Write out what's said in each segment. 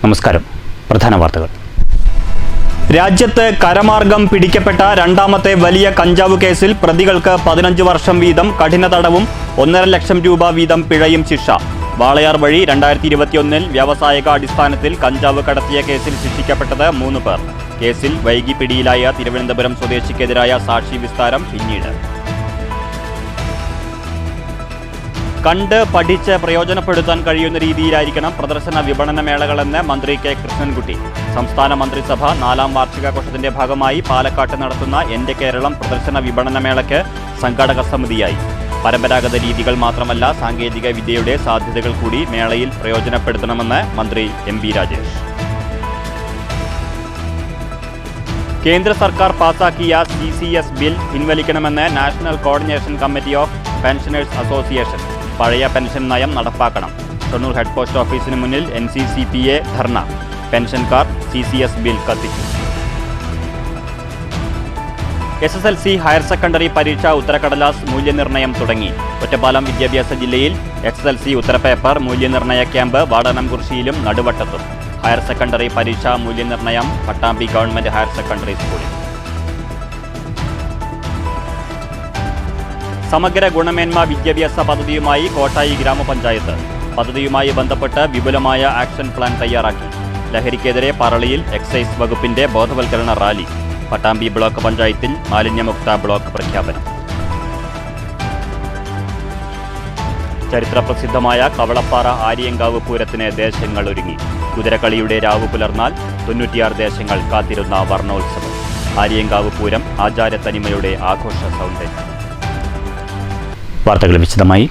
നമസ്കാരം. പ്രധാന വാർത്തകൾ. രാജ്യത്ത് കരമാർഗം പിടിക്കപ്പെട്ട രണ്ടാമത്തെ വലിയ കഞ്ചാവ് കേസിൽ പ്രതികൾക്ക് 15 വർഷം വീതം കഠിന തടവും 1.5 ലക്ഷം രൂപ വീതം പിഴയും ശിക്ഷ. വാളയാർ വഴി 2021 വ്യാവസായിക അടിസ്ഥാനത്തിൽ കഞ്ചാവ് കടത്തിയ കേസിൽ ശിക്ഷിക്കപ്പെട്ടത് 3 പേർ. കേസിൽ വൈകി പിടിയിലായ തിരുവനന്തപുരം സ്വദേശിക്കെതിരായ സാക്ഷി വിസ്താരം പിന്നീട്. കണ്ട് പഠിച്ച് പ്രയോജനപ്പെടുത്താൻ കഴിയുന്ന രീതിയിലായിരിക്കണം പ്രദർശന വിപണന മേളകളെന്ന് മന്ത്രി കെ കൃഷ്ണൻകുട്ടി. സംസ്ഥാന മന്ത്രിസഭ 4ാം വാർഷികാഘോഷത്തിന്റെ ഭാഗമായി പാലക്കാട്ട് നടത്തുന്ന എന്റെ കേരളം പ്രദർശന വിപണന മേളയ്ക്ക് സംഘാടക സമിതിയായി. പരമ്പരാഗത രീതികൾ മാത്രമല്ല, സാങ്കേതിക വിദ്യയുടെ സാധ്യതകൾ കൂടി മേളയിൽ പ്രയോജനപ്പെടുത്തണമെന്ന് മന്ത്രി എം.ബി. രാജേഷ്. കേന്ദ്ര സർക്കാർ പാസാക്കിയ CCS ബിൽ പിൻവലിക്കണമെന്ന് national coordination committee of pensioners association. പഴയ പെൻഷൻ നയം നടപ്പാക്കണം. ഷൊർണൂർ ഹെഡ് പോസ്റ്റ് ഓഫീസിന് മുന്നിൽ NCCPA ധർണ. പെൻഷൻകാർ CCS ബിൽ കത്തിച്ചു. SSLC ഹയർ സെക്കൻഡറി പരീക്ഷ ഉത്തരക്കടലാസ് മൂല്യനിർണ്ണയം തുടങ്ങി. ഒറ്റപ്പാലം വിദ്യാഭ്യാസ ജില്ലയിൽ SSLC ഉത്തരപേപ്പർ മൂല്യനിർണ്ണയ ക്യാമ്പ് വാടാനംകുറിശ്ശിയിലും നടുവട്ടത്തും. ഹയർ സെക്കൻഡറി പരീക്ഷാ മൂല്യനിർണ്ണയം പട്ടാമ്പി ഗവൺമെന്റ് ഹയർ സെക്കൻഡറി സ്കൂളിൽ. സമഗ്ര ഗുണമേന്മ വിദ്യാഭ്യാസ പദ്ധതിയുമായി കോട്ടായി ഗ്രാമപഞ്ചായത്ത്. പദ്ധതിയുമായി ബന്ധപ്പെട്ട് വിപുലമായ ആക്ഷൻ പ്ലാൻ തയ്യാറാക്കി. ലഹരിക്കെതിരെ പറളിയിൽ എക്സൈസ് വകുപ്പിന്റെ ബോധവൽക്കരണ റാലി. പട്ടാമ്പി ബ്ലോക്ക് പഞ്ചായത്തിൽ മാലിന്യമുക്ത ബ്ലോക്ക് പ്രഖ്യാപനം. ചരിത്രപ്രസിദ്ധമായ കവളപ്പാറ ആര്യങ്കാവ് പൂരത്തിന് ദേശങ്ങൾ ഒരുങ്ങി. കുതിരക്കളിയുടെ രാവ് പുലർന്നാൽ 96 ദേശങ്ങൾ കാത്തിരുന്ന വർണ്ണോത്സവം. ആര്യങ്കാവ് പൂരം ആചാരത്തനിമയുടെ ആഘോഷ സൗന്ദര്യം. വാർത്തകൾ വിശദമായി.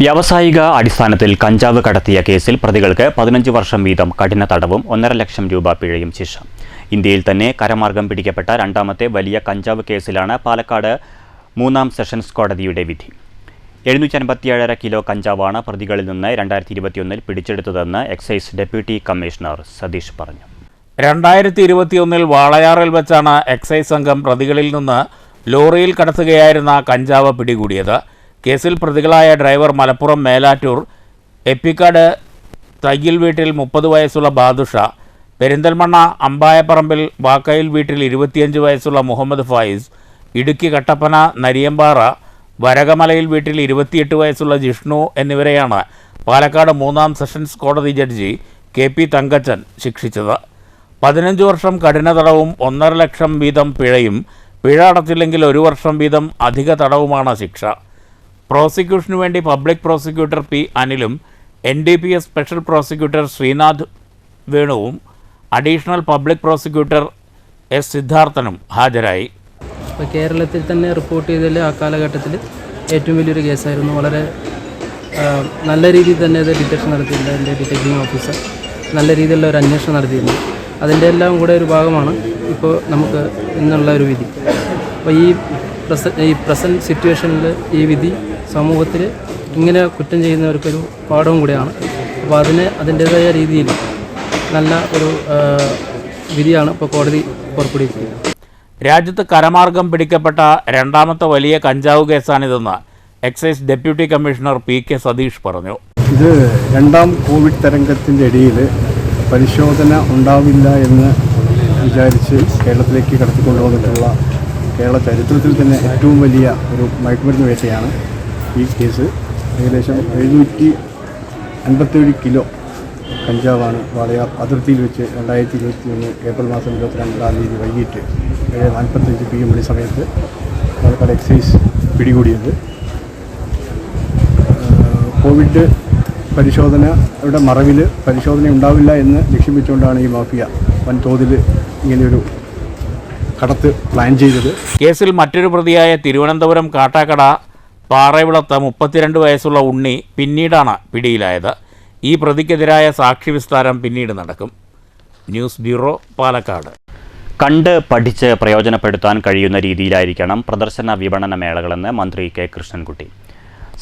വ്യാവസായിക അടിസ്ഥാനത്തിൽ കഞ്ചാവ് കടത്തിയ കേസിൽ പ്രതികൾക്ക് 15 വർഷം വീതം കഠിന തടവും 1.5 ലക്ഷം രൂപ പിഴയും ശിക്ഷ. ഇന്ത്യയിൽ തന്നെ കരമാർഗം പിടിക്കപ്പെട്ട രണ്ടാമത്തെ വലിയ കഞ്ചാവ് കേസിലാണ് പാലക്കാട് 3ാം സെഷൻസ് കോടതിയുടെ വിധി. 757.5 കിലോ കഞ്ചാവാണ് പ്രതികളിൽ നിന്ന് 2021 പിടിച്ചെടുത്തതെന്ന് എക്സൈസ് ഡെപ്യൂട്ടി കമ്മീഷണർ സതീഷ് പറഞ്ഞു. 2021 വാളയാറിൽ വെച്ചാണ് എക്സൈസ് സംഘം പ്രതികളിൽ നിന്ന് ലോറിയിൽ കടത്തുകയായിരുന്ന കഞ്ചാവ് പിടികൂടിയത്. കേസിൽ പ്രതികളായ ഡ്രൈവർ മലപ്പുറം മേലാറ്റൂർ എപ്പിക്കാട് തയ്യിൽ വീട്ടിൽ 30 വയസ്സുള്ള ബാദുഷ, പെരിന്തൽമണ്ണ അമ്പായപ്പറമ്പിൽ വാക്കയിൽ വീട്ടിൽ 25 വയസ്സുള്ള മുഹമ്മദ് ഫായിസ്, ഇടുക്കി കട്ടപ്പന നരിയമ്പാറ വരകമലയിൽ വീട്ടിൽ 28 വയസ്സുള്ള ജിഷ്ണു എന്നിവരെയാണ് പാലക്കാട് 3ാം സെഷൻസ് കോടതി ജഡ്ജി KP തങ്കച്ചൻ ശിക്ഷിച്ചത്. 15 വർഷം കഠിന തടവും 1.5 ലക്ഷം വീതം പിഴയും, പിഴ അടച്ചില്ലെങ്കിൽ 1 വർഷം വീതം അധിക തടവുമാണ് ശിക്ഷ. പ്രോസിക്യൂഷനു വേണ്ടി പബ്ലിക് പ്രോസിക്യൂട്ടർ P. അനിലും NDPS സ്പെഷ്യൽ പ്രോസിക്യൂട്ടർ ശ്രീനാഥ് വേണുവും അഡീഷണൽ പബ്ലിക് പ്രോസിക്യൂട്ടർ S. സിദ്ധാർത്ഥനും ഹാജരായി. കേരളത്തിൽ തന്നെ റിപ്പോർട്ട് ചെയ്തതിൽ ആ കാലഘട്ടത്തിൽ ഏറ്റവും വലിയൊരു കേസായിരുന്നു. വളരെ നല്ല രീതിയിൽ തന്നെ അത് ഡിറ്റക്ഷൻ നടത്തിയിട്ടുണ്ട്. എൻ്റെ ഡിറ്റക്റ്റിംഗ് ഓഫീസർ നല്ല രീതിയിലുള്ള ഒരു അന്വേഷണം നടത്തിയിരുന്നു. അതിൻ്റെ എല്ലാം കൂടെ ഒരു ഭാഗമാണ് ഇപ്പോൾ നമുക്ക് ഇന്നുള്ള ഒരു വിധി. അപ്പോൾ ഈ പ്രസൻറ്റ് സിറ്റുവേഷനിൽ ഈ വിധി സമൂഹത്തിൽ ഇങ്ങനെ കുറ്റം ചെയ്യുന്നവർക്കൊരു പാഠവും കൂടെയാണ്. അപ്പോൾ അതിൻ്റേതായ രീതിയിൽ നല്ല ഒരു വിധിയാണ് ഇപ്പോൾ കോടതി പുറപ്പെടുവിക്കുന്നത്. രാജ്യത്ത് കരമാർഗം പിടിക്കപ്പെട്ട രണ്ടാമത്തെ വലിയ കഞ്ചാവ് കേസാണിതെന്ന് excise deputy commissioner PK Satheesh പറഞ്ഞു. ഇത് രണ്ടാം കോവിഡ് തരംഗത്തിൻ്റെ ഇടയിൽ പരിശോധന ഉണ്ടാവില്ല എന്ന് വിചാരിച്ച് കേരളത്തിലേക്ക് കടത്തിക്കൊണ്ടുവന്നിട്ടുള്ള കേരള ചരിത്രത്തിൽ തന്നെ ഏറ്റവും വലിയ ഒരു മയക്കുമരുന്ന് വേട്ടയാണ് ഈ കേസ്. ഏകദേശം 757 കിലോ കഞ്ചാവാണ് വാളയാർ അതിർത്തിയിൽ വെച്ച് 2021 ഏപ്രിൽ മാസം 22-ാം തീയതി വൈകിട്ട് 7:45 PM സമയത്ത് പാലക്കാട് എക്സൈസ് പിടികൂടിയത്. കോവിഡ് പരിശോധനയുടെ മറവിൽ പരിശോധന ഉണ്ടാവില്ല എന്ന് ലക്ഷ്യം വെച്ചുകൊണ്ടാണ് ഈ മാഫിയ വൻതോതിൽ ഇങ്ങനെയൊരു കടത്ത് പ്ലാൻ ചെയ്തത്. കേസിൽ മറ്റൊരു പ്രതിയായ തിരുവനന്തപുരം കാട്ടാക്കട പാറവിളത്ത് 32 വയസ്സുള്ള ഉണ്ണി പിന്നീടാണ് പിടിയിലായത്. ഈ പ്രതിക്കെതിരായ സാക്ഷി വിസ്താരം പിന്നീട് നടക്കും. News bureau, Palakkad. കണ്ട് പഠിച്ച് പ്രയോജനപ്പെടുത്താൻ കഴിയുന്ന രീതിയിലായിരിക്കണം പ്രദർശന വിപണന മേളകളെന്ന് മന്ത്രി കെ കൃഷ്ണൻകുട്ടി.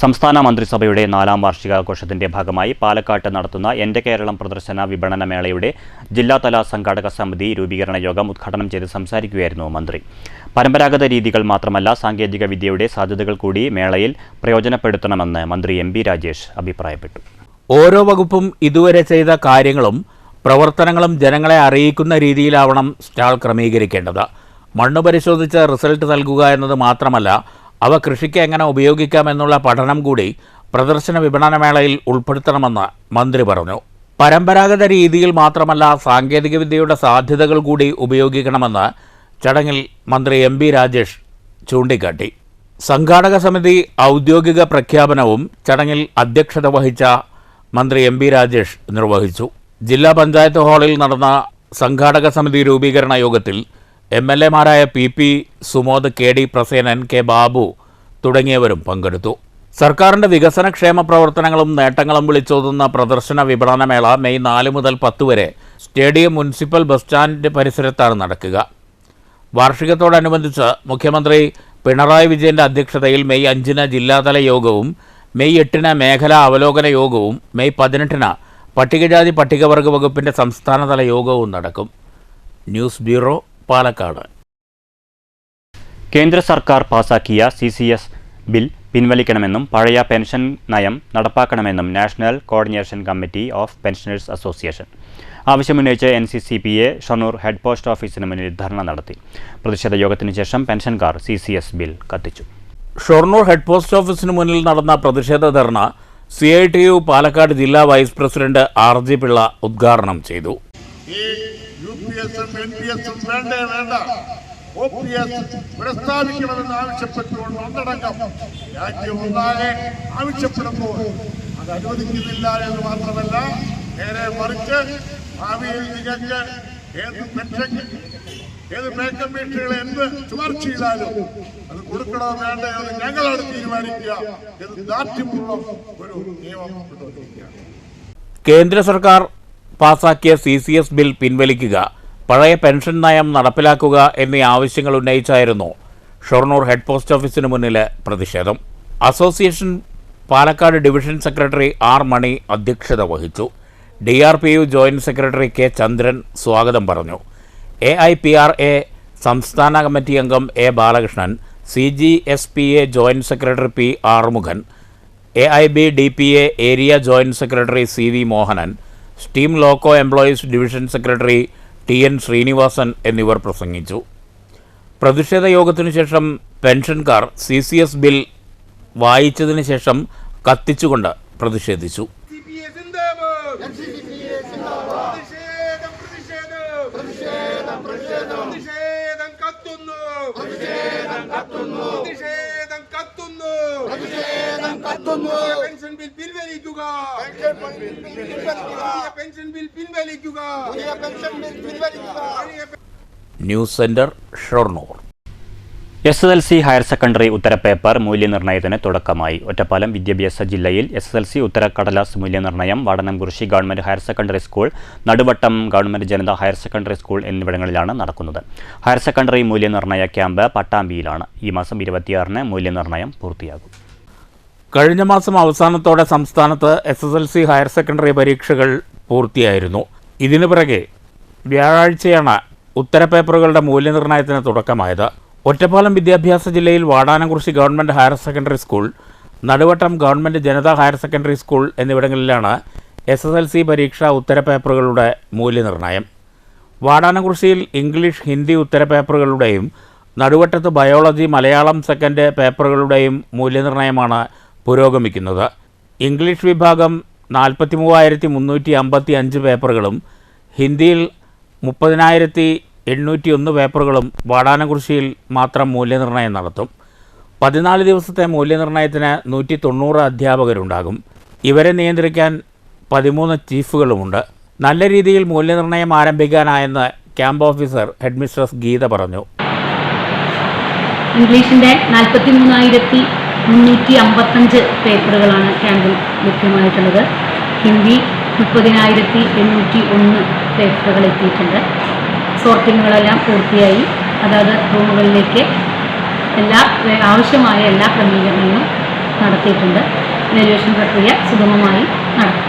സംസ്ഥാന മന്ത്രിസഭയുടെ 4ാം വാർഷികാഘോഷത്തിന്റെ ഭാഗമായി പാലക്കാട്ട് നടത്തുന്ന എന്റെ കേരളം പ്രദർശന വിപണന മേളയുടെ ജില്ലാതല സംഘാടക സമിതി രൂപീകരണ യോഗം ഉദ്ഘാടനം ചെയ്ത് സംസാരിക്കുകയായിരുന്നു മന്ത്രി. പരമ്പരാഗത രീതികൾ മാത്രമല്ല, സാങ്കേതിക വിദ്യയുടെ സാധ്യതകൾ കൂടി മേളയിൽ പ്രയോജനപ്പെടുത്തണമെന്ന് മന്ത്രി എം.ബി. രാജേഷ് അഭിപ്രായപ്പെട്ടു. ഓരോ വകുപ്പും ഇതുവരെ ചെയ്ത കാര്യങ്ങളും പ്രവർത്തനങ്ങളും ജനങ്ങളെ അറിയിക്കുന്ന രീതിയിലാവണം സ്റ്റാൾ ക്രമീകരിക്കേണ്ടത്. മണ്ണ് പരിശോധിച്ച് റിസൾട്ട് നൽകുക എന്നത് മാത്രമല്ല, അവ കൃഷിക്ക് എങ്ങനെ ഉപയോഗിക്കാമെന്നുള്ള പഠനം കൂടി പ്രദർശന വിപണനമേളയിൽ ഉൾപ്പെടുത്തണമെന്ന് മന്ത്രി പറഞ്ഞു. പരമ്പരാഗത രീതിയിൽ മാത്രമല്ല, സാങ്കേതികവിദ്യയുടെ സാധ്യതകൾ കൂടി ഉപയോഗിക്കണമെന്ന് ചടങ്ങിൽ മന്ത്രി എം ബി രാജേഷ് ചൂണ്ടിക്കാട്ടി. സംഘാടക സമിതി ഔദ്യോഗിക പ്രഖ്യാപനവും ചടങ്ങിൽ അധ്യക്ഷത വഹിച്ച മന്ത്രി എം ബി രാജേഷ് നിർവഹിച്ചു. ജില്ലാ പഞ്ചായത്ത് ഹാളിൽ നടന്ന സംഘാടക സമിതി രൂപീകരണ യോഗത്തിൽ MLA-മാരായ PP Sumod, KD Prasenan, K Babu തുടങ്ങിയവരും പങ്കെടുത്തു. സർക്കാരിൻ്റെ വികസനക്ഷേമ പ്രവർത്തനങ്ങളും നേട്ടങ്ങളും വിളിച്ചോതുന്ന പ്രദർശന വിപണനമേള മെയ് 4 മുതൽ 10 വരെ സ്റ്റേഡിയം മുനിസിപ്പൽ ബസ് സ്റ്റാൻഡ് പരിസരത്താണ് നടക്കുക. വാർഷികത്തോടനുബന്ധിച്ച് മുഖ്യമന്ത്രി പിണറായി വിജയൻ്റെ അധ്യക്ഷതയിൽ മെയ് 5-ന് ജില്ലാതല യോഗവും മെയ് 8-ന് മേഖലാ അവലോകന യോഗവും മെയ് 18-ന് പട്ടികജാതി പട്ടികവർഗ വകുപ്പിൻ്റെ സംസ്ഥാനതല യോഗവും നടക്കും. News bureau, Palakkad. കേന്ദ്ര സർക്കാർ പാസാക്കിയ CCS ബിൽ പിൻവലിക്കണമെന്നും പഴയ പെൻഷൻ നയം നടപ്പാക്കണമെന്നും national coordination committee of pensioners association ആവശ്യമുന്നയിച്ച് NCCPA ഷൊർണൂർ ഹെഡ് പോസ്റ്റ് ഓഫീസിന് മുന്നിൽ ധർണ നടത്തി. പ്രതിഷേധ യോഗത്തിന് ശേഷം പെൻഷൻകാർ CCS ബിൽ കത്തിച്ചു. ഷൊർണൂർ ഹെഡ് പോസ്റ്റ് ഓഫീസിന് മുന്നിൽ നടന്ന പ്രതിഷേധ ധർണ CITU പാലക്കാട് ജില്ലാ വൈസ് പ്രസിഡന്റ് RG പിള്ള ഉദ്ഘാടനം ചെയ്തു. പ്രസ്താവിക്കണമെന്ന് ആവശ്യപ്പെട്ടുകൊണ്ട് ഒന്നടങ്കം രാജ്യം ഒന്നാകെ ആവശ്യപ്പെടുമ്പോൾ അത് അനുവദിക്കുന്നില്ല എന്ന് മാത്രമല്ല, നേരെ മറിച്ച് ഭാവിയിൽ നിങ്ങൾക്ക് ഏത് പേ കമ്മീഷനുകൾ എന്ത് ശുപാർശ ചെയ്താലും അത് കൊടുക്കണോ വേണ്ടയോ എന്ന് ഞങ്ങളാണ് തീരുമാനിക്കുക എന്ന് ദാർഢ്യപൂർവ്വം ഒരു നിയമം കൊണ്ടുവന്നിരിക്കുകയാണ്. കേന്ദ്ര സർക്കാർ പാസാക്കിയ CCS ബിൽ പിൻവലിക്കുക, പഴയ പെൻഷൻ നയം നടപ്പിലാക്കുക എന്നീ ആവശ്യങ്ങൾ ഉന്നയിച്ചായിരുന്നു ഷൊർണൂർ ഹെഡ് പോസ്റ്റ് ഓഫീസിന് മുന്നിലെ പ്രതിഷേധം. Association Palakkad division secretary R Mani അധ്യക്ഷത വഹിച്ചു. DRPU joint secretary K Chandran സ്വാഗതം പറഞ്ഞു. AIPRA സംസ്ഥാന കമ്മിറ്റി അംഗം A Balakrishnan, CGSPA joint secretary P Arumukhan, AIBDPA area joint secretary CV Mohanan, steam loco employees division secretary TN Srinivasan എന്നിവർ പ്രസംഗിച്ചു. പ്രതിഷേധ യോഗത്തിനു ശേഷം പെൻഷൻകാർ CCS ബിൽ വായിച്ചതിന് ശേഷം കത്തിച്ചുകൊണ്ട് പ്രതിഷേധിച്ചു. News centre, Shoranur. SSLC higher secondary ഉത്തരപേപ്പർ മൂല്യനിർണ്ണയത്തിന് തുടക്കമായി. ഒറ്റപ്പാലം വിദ്യാഭ്യാസ ജില്ലയിൽ SSLC ഉത്തരക്കടലാസ് മൂല്യനിർണ്ണയം Vadanamkurissi government higher secondary school, Naduvattam government Janatha higher secondary school എന്നിവിടങ്ങളിലാണ് നടക്കുന്നത്. ഹയർ സെക്കൻഡറി മൂല്യനിർണ്ണയ ക്യാമ്പ് പട്ടാമ്പിയിലാണ്. ഈ മാസം 26-ന് മൂല്യനിർണ്ണയം പൂർത്തിയാകും. കഴിഞ്ഞ മാസം അവസാനത്തോടെ സംസ്ഥാനത്ത് SSLC ഹയർ സെക്കൻഡറി പരീക്ഷകൾ പൂർത്തിയായിരുന്നു. ഇതിനു പിറകെ വ്യാഴാഴ്ചയാണ് ഉത്തരപേപ്പറുകളുടെ മൂല്യനിർണ്ണയത്തിന് തുടക്കമായത്. ഒറ്റപ്പാലം വിദ്യാഭ്യാസ ജില്ലയിൽ Vadanamkurissi government higher secondary school, Naduvattam government Janatha higher secondary school എന്നിവിടങ്ങളിലാണ് SSLC പരീക്ഷാ ഉത്തരപേപ്പറുകളുടെ മൂല്യനിർണ്ണയം. വാടാനംകുറിശിയിൽ ഇംഗ്ലീഷ്, ഹിന്ദി ഉത്തരപേപ്പറുകളുടെയും നടുവട്ടത്ത് ബയോളജി, മലയാളം സെക്കൻഡ് പേപ്പറുകളുടെയും മൂല്യനിർണ്ണയമാണ് പുരോഗമിക്കുന്നത്. ഇംഗ്ലീഷ് വിഭാഗം 43,355 പേപ്പറുകളും ഹിന്ദിയിൽ 30,801 പേപ്പറുകളും വാടാനംകുറിശിയിൽ മാത്രം മൂല്യനിർണ്ണയം നടത്തും. 14 ദിവസത്തെ മൂല്യനിർണ്ണയത്തിന് 190 അധ്യാപകരുണ്ടാകും. ഇവരെ നിയന്ത്രിക്കാൻ 13 ചീഫുകളുമുണ്ട്. നല്ല രീതിയിൽ മൂല്യനിർണ്ണയം ആരംഭിക്കാനായെന്ന് ക്യാമ്പ് ഓഫീസർ ഹെഡ്മിസ്ട്രസ് ഗീത പറഞ്ഞു. ഇംഗ്ലീഷിൻ്റെ 43,355 പേപ്പറുകളാണ് ക്യാമ്പിൽ ലഭ്യമായിട്ടുള്ളത്. ഹിന്ദി 30,801 പേപ്പറുകൾ എത്തിയിട്ടുണ്ട്. സോർട്ടിങ്ങുകളെല്ലാം പൂർത്തിയായി. അതായത് റൂമുകളിലേക്ക് ആവശ്യമായ എല്ലാ ക്രമീകരണങ്ങളും നടത്തിയിട്ടുണ്ട്. വാല്യുവേഷൻ പ്രക്രിയ സുഗമമായി നടക്കും.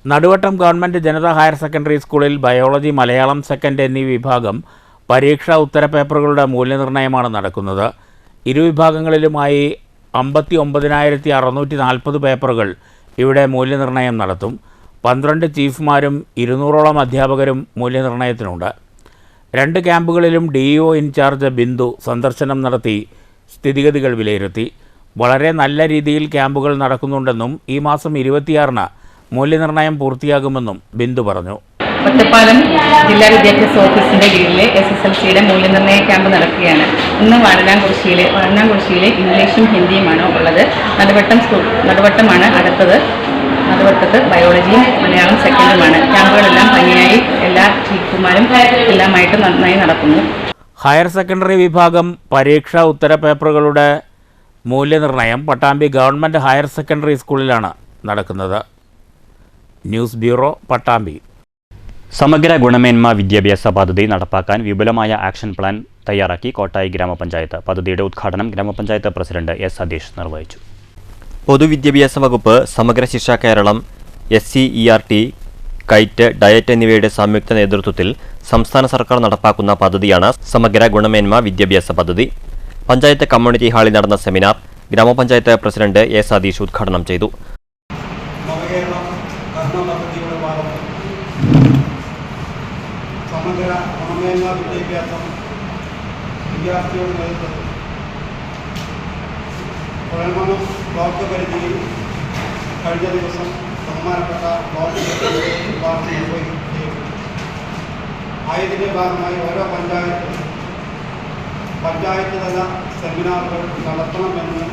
Naduvattom government Janatha higher secondary സ്കൂളിൽ ബയോളജി, മലയാളം സെക്കൻഡ് എന്നീ വിഭാഗം പരീക്ഷാ ഉത്തരപേപ്പറുകളുടെ മൂല്യനിർണ്ണയമാണ് നടക്കുന്നത്. ഇരുവിഭാഗങ്ങളിലുമായി 59,640 പേപ്പറുകൾ ഇവിടെ മൂല്യനിർണ്ണയം നടത്തും. 12 ചീഫ്മാരും 200ഓളം അധ്യാപകരും മൂല്യനിർണ്ണയത്തിനുണ്ട്. 2 ക്യാമ്പുകളിലും DEO ഇൻചാർജ് ബിന്ദു സന്ദർശനം നടത്തി സ്ഥിതിഗതികൾ വിലയിരുത്തി. വളരെ നല്ല രീതിയിൽ ക്യാമ്പുകൾ നടക്കുന്നുണ്ടെന്നും ഈ മാസം 26-ന് മൂല്യനിർണ്ണയം പൂർത്തിയാകുമെന്നും ബിന്ദു പറഞ്ഞു. ഒറ്റപ്പാലം ജില്ലാ വിദ്യാഭ്യാസ ഓഫീസിൻ്റെ കീഴിലെ SSLCയുടെ മൂല്യനിർണ്ണയ ക്യാമ്പ് നടക്കുകയാണ്. ഇന്ന് വാഴനാംകുറിശ്ശിയിലെ ഇംഗ്ലീഷും ഹിന്ദിയുമാണ് ഉള്ളത്. നടുവട്ടമാണ് അടുത്തത്. നടുവട്ടത്ത് ബയോളജിയും മലയാളം സെക്കൻഡുമാണ്. ക്യാമ്പുകളെല്ലാം ഭംഗിയായി എല്ലാ ചീഫുമാരും എല്ലാമായിട്ട് നന്നായി നടക്കുന്നു. ഹയർ സെക്കൻഡറി വിഭാഗം പരീക്ഷാ ഉത്തരപേപ്പറുകളുടെ മൂല്യനിർണ്ണയം പട്ടാമ്പി ഗവൺമെൻറ് ഹയർ സെക്കൻഡറി സ്കൂളിലാണ് നടക്കുന്നത്. News bureau, Pattambi. സമഗ്ര ഗുണമേന്മ വിദ്യാഭ്യാസ പദ്ധതി നടപ്പാക്കാൻ വിപുലമായ ആക്ഷൻ പ്ലാൻ തയ്യാറാക്കി കോട്ടായി ഗ്രാമപഞ്ചായത്ത്. പദ്ധതിയുടെ ഉദ്ഘാടനം ഗ്രാമപഞ്ചായത്ത് പ്രസിഡന്റ് എസ് സതീഷ് നിർവഹിച്ചു. പൊതുവിദ്യാഭ്യാസ വകുപ്പ്, സമഗ്ര ശിക്ഷ കേരളം, SCERT, കൈറ്റ്, ഡയറ്റ് എന്നിവയുടെ സംയുക്ത നേതൃത്വത്തിൽ സംസ്ഥാന സർക്കാർ നടപ്പാക്കുന്ന പദ്ധതിയാണ് സമഗ്ര ഗുണമേന്മ വിദ്യാഭ്യാസ പദ്ധതി. പഞ്ചായത്ത് കമ്മ്യൂണിറ്റി ഹാളിൽ നടന്ന സെമിനാർ ഗ്രാമപഞ്ചായത്ത് പ്രസിഡന്റ് എ സതീഷ് ഉദ്ഘാടനം ചെയ്തു. സമഗ്ര ഗുണമേന്മ വിദ്യാഭ്യാസം വിദ്യാർത്ഥിയുടെ നേതൃത്വത്തിൽ കുഴൽമന്നം ബ്ലോക്ക് പരിധിയിൽ കഴിഞ്ഞ ദിവസം ബഹുമാനപ്പെട്ട ബ്ലോക്ക് ഉദ്ഘാടനം നിർവഹിക്കുകയും ആയതിൻ്റെ ഭാഗമായി ഓരോ പഞ്ചായത്ത് തല സെമിനാറുകൾ നടത്തണമെന്ന്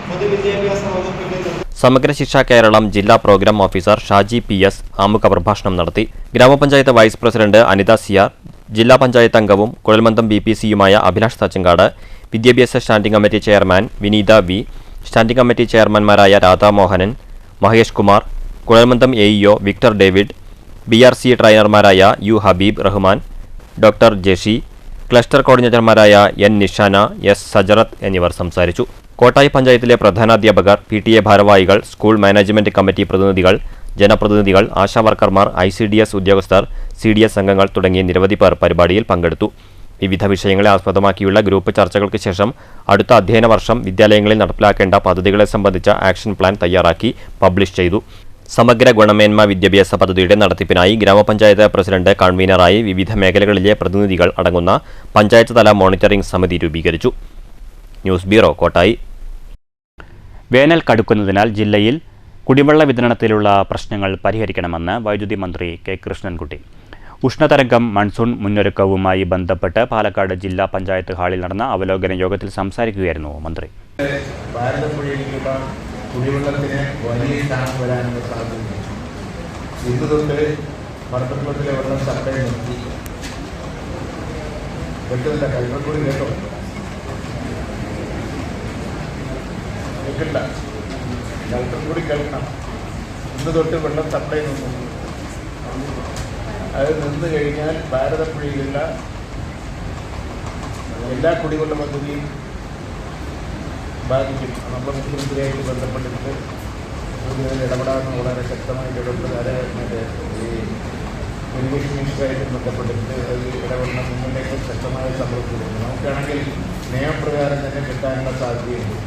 പൊതുവിദ്യാഭ്യാസ വകുപ്പിൻ്റെ സമഗ്ര ശിക്ഷ കേരളം ജില്ലാ പ്രോഗ്രാം ഓഫീസർ ഷാജി PS ആമുഖ പ്രഭാഷണം നടത്തി. ഗ്രാമപഞ്ചായത്ത് വൈസ് പ്രസിഡന്റ് അനിത CR, ജില്ലാ പഞ്ചായത്ത് അംഗവും കുഴൽമന്ദം BPCയുമായ അഭിലാഷ് തച്ചങ്കാട്, വിദ്യാഭ്യാസ standing committee chairman Vineetha V, standing committee ചെയർമാൻമാരായ രാധാമോഹനൻ, മഹേഷ് കുമാർ, കുഴൽമന്ദം AEO വിക്ടർ ഡേവിഡ്, BRC ട്രെയിനർമാരായ U Habeeb Rahman, doctor Jeshi, cluster കോർഡിനേറ്റർമാരായ N നിഷാന, S സജറത്ത് എന്നിവർ സംസാരിച്ചു. കോട്ടായി പഞ്ചായത്തിലെ പ്രധാനാധ്യാപകർ, PTA ഭാരവാഹികൾ, സ്കൂൾ മാനേജ്മെന്റ് കമ്മിറ്റി പ്രതിനിധികൾ, ജനപ്രതിനിധികൾ, ആശാവർക്കർമാർ, ICDS ഉദ്യോഗസ്ഥർ, CDS അംഗങ്ങൾ തുടങ്ങിയ നിരവധി പേർ പരിപാടിയിൽ പങ്കെടുത്തു. വിവിധ വിഷയങ്ങളെ ആസ്പദമാക്കിയുള്ള ഗ്രൂപ്പ് ചർച്ചകൾക്ക് ശേഷം അടുത്ത അധ്യയന വർഷം വിദ്യാലയങ്ങളിൽ നടപ്പിലാക്കേണ്ട പദ്ധതികളെ സംബന്ധിച്ച ആക്ഷൻ പ്ലാൻ തയ്യാറാക്കി പബ്ലിഷ് ചെയ്തു. സമഗ്ര ഗുണമേന്മ വിദ്യാഭ്യാസ പദ്ധതിയുടെ നടത്തിപ്പിനായി ഗ്രാമപഞ്ചായത്ത് പ്രസിഡന്റ് കൺവീനറായി വിവിധ മേഖലകളിലെ പ്രതിനിധികൾ അടങ്ങുന്ന പഞ്ചായത്ത് തല മോണിറ്ററിംഗ് സമിതി രൂപീകരിച്ചു. News bureau, Kottayi. വേനൽ കടുക്കുന്നതിനാൽ ജില്ലയിൽ കുടിവെള്ള വിതരണത്തിലുള്ള പ്രശ്നങ്ങൾ പരിഹരിക്കണമെന്ന് വൈദ്യുതി മന്ത്രി കെ കൃഷ്ണൻകുട്ടി. ഉഷ്ണതരംഗം മൺസൂൺ മുന്നൊരുക്കവുമായി ബന്ധപ്പെട്ട് പാലക്കാട് ജില്ലാ പഞ്ചായത്ത് ഹാളിൽ നടന്ന അവലോകന യോഗത്തിൽ സംസാരിക്കുകയായിരുന്നു മന്ത്രി. ഭാരതപ്പുഴയിലുള്ള കുടിവെള്ളത്തിന് വലിയ ക്ഷാമം വരാനുള്ള സാധ്യതയുണ്ട്. ഇന്ന് തൊട്ട് മർദ്ദക്കുളത്തിലെ വെള്ളം സപ്ലൈ നിർത്തി. കേൾക്കുന്നില്ല, കഴിവം കൂടി കേട്ടോ, കേൾക്കില്ല, കേൾക്കും കൂടി കേൾക്കണം. ഇന്ന് തൊട്ട് വെള്ളം സപ്ലൈ നിന്നു. അത് നിന്ന് കഴിഞ്ഞാൽ ഭാരതപ്പുഴയിലുള്ള എല്ലാ കുടിവെള്ള പദ്ധതിയും ബാധിക്കും. നമ്മുടെ മുഖ്യമന്ത്രിയായിട്ട് ബന്ധപ്പെട്ടിട്ട് ഇടപെടാമെന്ന് വളരെ ശക്തമായിട്ട് ഇടപെടുന്നത് ഈ ഇറിഗേഷൻ മിനിസ്റ്ററായിട്ട് ബന്ധപ്പെട്ടിട്ട് അത് ഇടപെടണം മുന്നിലേക്ക് ശക്തമായ സംഭവത്തിലുണ്ട്. നമുക്കാണെങ്കിൽ നിയമപ്രകാരം തന്നെ കിട്ടാനുള്ള സാധ്യതയുണ്ട്.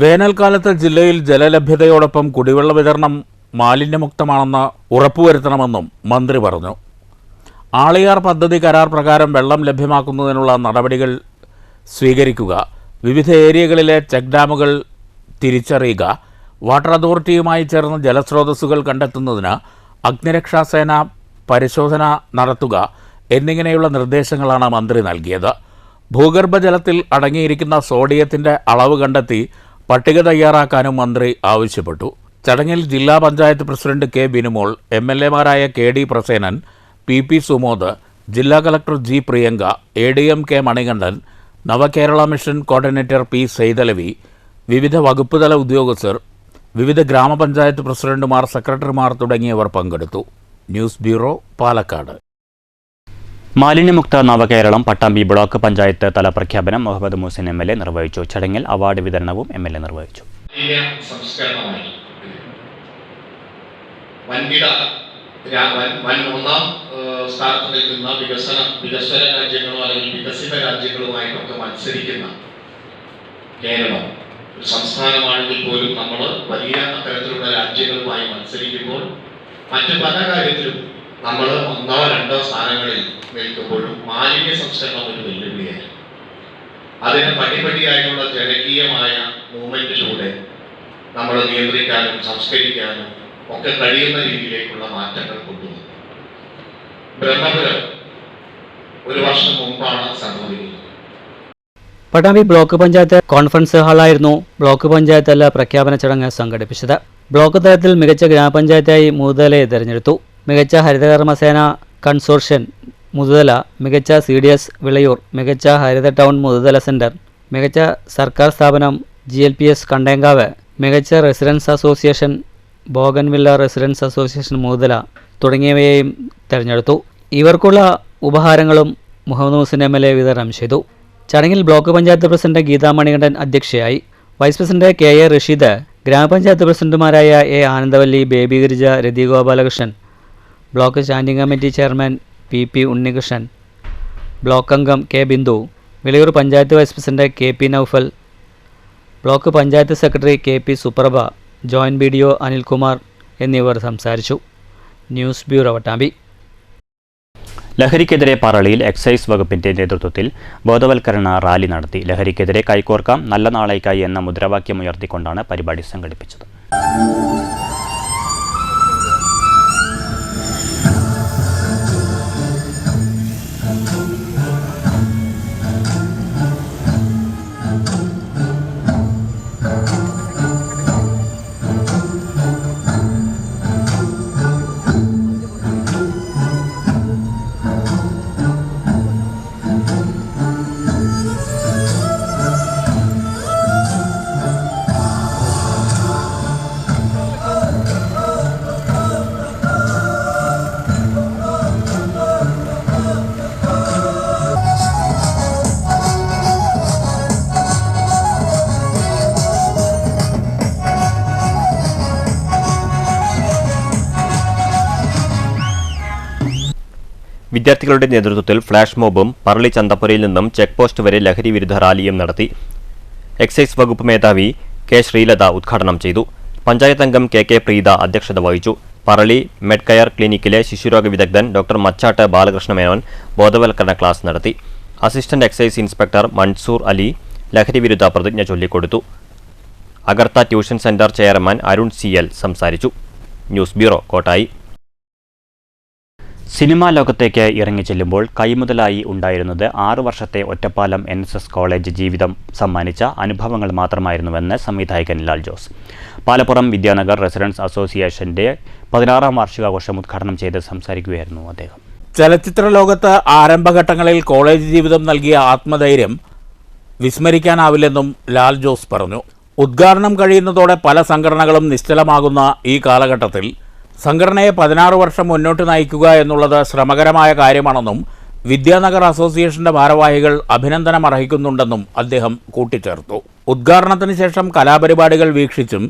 വേനൽക്കാലത്ത് ജില്ലയിൽ ജലലഭ്യതയോടൊപ്പം കുടിവെള്ള വിതരണം മാലിന്യമുക്തമാണെന്ന് ഉറപ്പുവരുത്തണമെന്നും മന്ത്രി പറഞ്ഞു. ആളിയാർ പദ്ധതി കരാർ പ്രകാരം വെള്ളം ലഭ്യമാക്കുന്നതിനുള്ള നടപടികൾ സ്വീകരിക്കുക, വിവിധ ഏരിയകളിലെ ചെക്ക് ഡാമുകൾ തിരിച്ചറിയുക, വാട്ടർ അതോറിറ്റിയുമായി ചേർന്ന് ജലസ്രോതസ്സുകൾ കണ്ടെത്തുന്നതിന് അഗ്നിരക്ഷാസേന പരിശോധന നടത്തുക എന്നിങ്ങനെയുള്ള നിർദ്ദേശങ്ങളാണ് മന്ത്രി നൽകിയത്. ഭൂഗർഭജലത്തിൽ അടങ്ങിയിരിക്കുന്ന സോഡിയത്തിൻ്റെ അളവ് കണ്ടെത്തി പട്ടിക തയ്യാറാക്കാനും മന്ത്രി ആവശ്യപ്പെട്ടു. ചടങ്ങിൽ ജില്ലാ പഞ്ചായത്ത് പ്രസിഡന്റ് കെ ബിനുമോൾ, MLAമാരായ KD പ്രസേനൻ, PP സുമോദ്, ജില്ലാ collector G Priyanka, ADM K Manikandan, Navakerala mission coordinator P Saithalavi, വിവിധ വകുപ്പുതല ഉദ്യോഗസ്ഥർ, വിവിധ ഗ്രാമപഞ്ചായത്ത് പ്രസിഡന്റുമാർ, സെക്രട്ടറിമാർ തുടങ്ങിയവർ പങ്കെടുത്തു. News bureau, Palakkad. മാലിന്യമുക്ത നവകേരളം പട്ടാമ്പി ബ്ലോക്ക് പഞ്ചായത്ത് തല പ്രഖ്യാപനം മുഹമ്മദ് മൂസൻ MLA നിർവഹിച്ചു. ചടങ്ങിൽ അവാർഡ് വിതരണവും MLA നിർവഹിച്ചു. ഒന്നാം സ്ഥാനത്ത് നിൽക്കുന്ന വികസ്വര രാജ്യങ്ങളോ അല്ലെങ്കിൽ വികസിത രാജ്യങ്ങളുമായിട്ടൊക്കെ മത്സരിക്കുന്ന കേരളം സംസ്ഥാനമാണെങ്കിൽ പോലും നമ്മൾ വലിയ അത്തരത്തിലുള്ള രാജ്യങ്ങളുമായി മത്സരിക്കുമ്പോൾ മറ്റു പല കാര്യത്തിലും നമ്മൾ 1, 2 സ്ഥാനങ്ങളിൽ നിൽക്കുമ്പോഴും മാലിന്യ സംസ്കരണം ഒരു വെല്ലുവിളിയാണ്. അതിന് പടിപടിയായിട്ടുള്ള ജനകീയമായ മൂവ്മെന്റിലൂടെ നമ്മൾ നിയന്ത്രിക്കാനും സംസ്കരിക്കാനും ഒക്കെ കഴിയുന്ന രീതിയിലേക്കുള്ള മാറ്റങ്ങൾ കൊണ്ടുവന്നു. ബ്രഹ്മപുരം 1 വർഷം മുമ്പാണ് സംഭവിക്കുന്നത്. പട്ടാമ്പി ബ്ലോക്ക് പഞ്ചായത്ത് കോൺഫറൻസ് ഹാളായിരുന്നു ബ്ലോക്ക് പഞ്ചായത്ത് തല പ്രഖ്യാപന ചടങ്ങ് സംഘടിപ്പിച്ചത്. ബ്ലോക്ക് തലത്തിൽ മികച്ച ഗ്രാമപഞ്ചായത്തായി മുതുതലയെ തെരഞ്ഞെടുത്തു. മികച്ച ഹരിതകർമ്മസേന കൺസോർഷ്യൻ മുതുതല, മികച്ച CDS വിളയൂർ, മികച്ച ഹരിത ടൗൺ മുതുതല സെന്റർ, മികച്ച സർക്കാർ സ്ഥാപനം GLPS കണ്ടേങ്കാവ്, മികച്ച residence association bougainvillea residence association Muthuthala തുടങ്ങിയവയെയും തെരഞ്ഞെടുത്തു. ഇവർക്കുള്ള ഉപഹാരങ്ങളും മുഹമ്മദ് മുഹസിൻ MLA വിതരണം ചെയ്തു. ചടങ്ങിൽ ബ്ലോക്ക് പഞ്ചായത്ത് പ്രസിഡന്റ് ഗീതാ മണികണ്ഠൻ അധ്യക്ഷയായി. വൈസ് പ്രസിഡന്റ് KA റഷീദ്, ഗ്രാമപഞ്ചായത്ത് പ്രസിഡന്റുമാരായ A Anandavalli, Baby Girija, Rathi Gopalakrishnan, block standing committee chairman PP Unnikrishnan, block അംഗം K Bindu, Vilayur panchayat vice president KP Noufal, block panchayat secretary KP Suprabha, joint BDO Anilkumar എന്നിവർ സംസാരിച്ചു. News bureau Pattambi. ലഹരിക്കെതിരെ പറളിയിൽ എക്സൈസ് വകുപ്പിന്റെ നേതൃത്വത്തിൽ ബോധവൽക്കരണ റാലി നടത്തി. ലഹരിക്കെതിരെ കൈകോർക്കാം, നല്ല നാളേക്കായി എന്ന മുദ്രാവാക്യം ഉയർത്തിക്കൊണ്ടാണ് പരിപാടി സംഘടിപ്പിച്ചത്. വിദ്യാർത്ഥികളുടെ നേതൃത്വത്തിൽ ഫ്ലാഷ് മോബും പറളി ചന്തപ്പുരയിൽ നിന്നും ചെക്ക് പോസ്റ്റ് വരെ ലഹരി വിരുദ്ധ റാലിയും നടത്തി. എക്സൈസ് വകുപ്പ് മേധാവി K ശ്രീലത ഉദ്ഘാടനം ചെയ്തു. പഞ്ചായത്ത് അംഗം KK പ്രീത അധ്യക്ഷത വഹിച്ചു. പറളി മെഡ്കെയർ ക്ലിനിക്കിലെ ശിശുരോഗ വിദഗ്ധൻ ഡോക്ടർ മച്ചാട്ട് ബാലകൃഷ്ണ മേനോൻ ബോധവൽക്കരണ ക്ലാസ് നടത്തി. Assistant excise inspector Mansoor Ali ലഹരി വിരുദ്ധ പ്രതിജ്ഞ ചൊല്ലിക്കൊടുത്തു. അഗർത്ത tuition centre chairman Arun CL സംസാരിച്ചു. News bureau Kottayi. സിനിമാ ലോകത്തേക്ക് ഇറങ്ങിച്ചെല്ലുമ്പോൾ കൈമുതലായി ഉണ്ടായിരുന്നത് 6 വർഷത്തെ ഒറ്റപ്പാലം NSS കോളേജ് ജീവിതം സമ്മാനിച്ച അനുഭവങ്ങൾ മാത്രമായിരുന്നുവെന്ന് സംവിധായകൻ ലാൽ ജോസ്. പാലപ്പുറം വിദ്യാനഗർ റെസിഡൻസ് അസോസിയേഷന്റെ 16ാം വാർഷികാഘോഷം ഉദ്ഘാടനം ചെയ്ത് സംസാരിക്കുകയായിരുന്നു അദ്ദേഹം. ചലച്ചിത്ര ലോകത്ത് ആരംഭഘട്ടങ്ങളിൽ കോളേജ് ജീവിതം നൽകിയ ആത്മധൈര്യം വിസ്മരിക്കാനാവില്ലെന്നും ലാൽ ജോസ് പറഞ്ഞു. ഉദ്ഘാടനം കഴിയുന്നതോടെ പല സംഘടനകളും നിശ്ചലമാകുന്ന ഈ കാലഘട്ടത്തിൽ സംഘടനയെ 16 വർഷം മുന്നോട്ട് നയിക്കുക എന്നുള്ളത് ശ്രമകരമായ കാര്യമാണെന്നും വിദ്യാനഗർ അസോസിയേഷന്റെ ഭാരവാഹികൾ അഭിനന്ദനം അർഹിക്കുന്നുണ്ടെന്നും അദ്ദേഹം കൂട്ടിച്ചേർത്തു. ഉദ്ഘാടനത്തിന് ശേഷം കലാപരിപാടികൾ വീക്ഷിച്ചും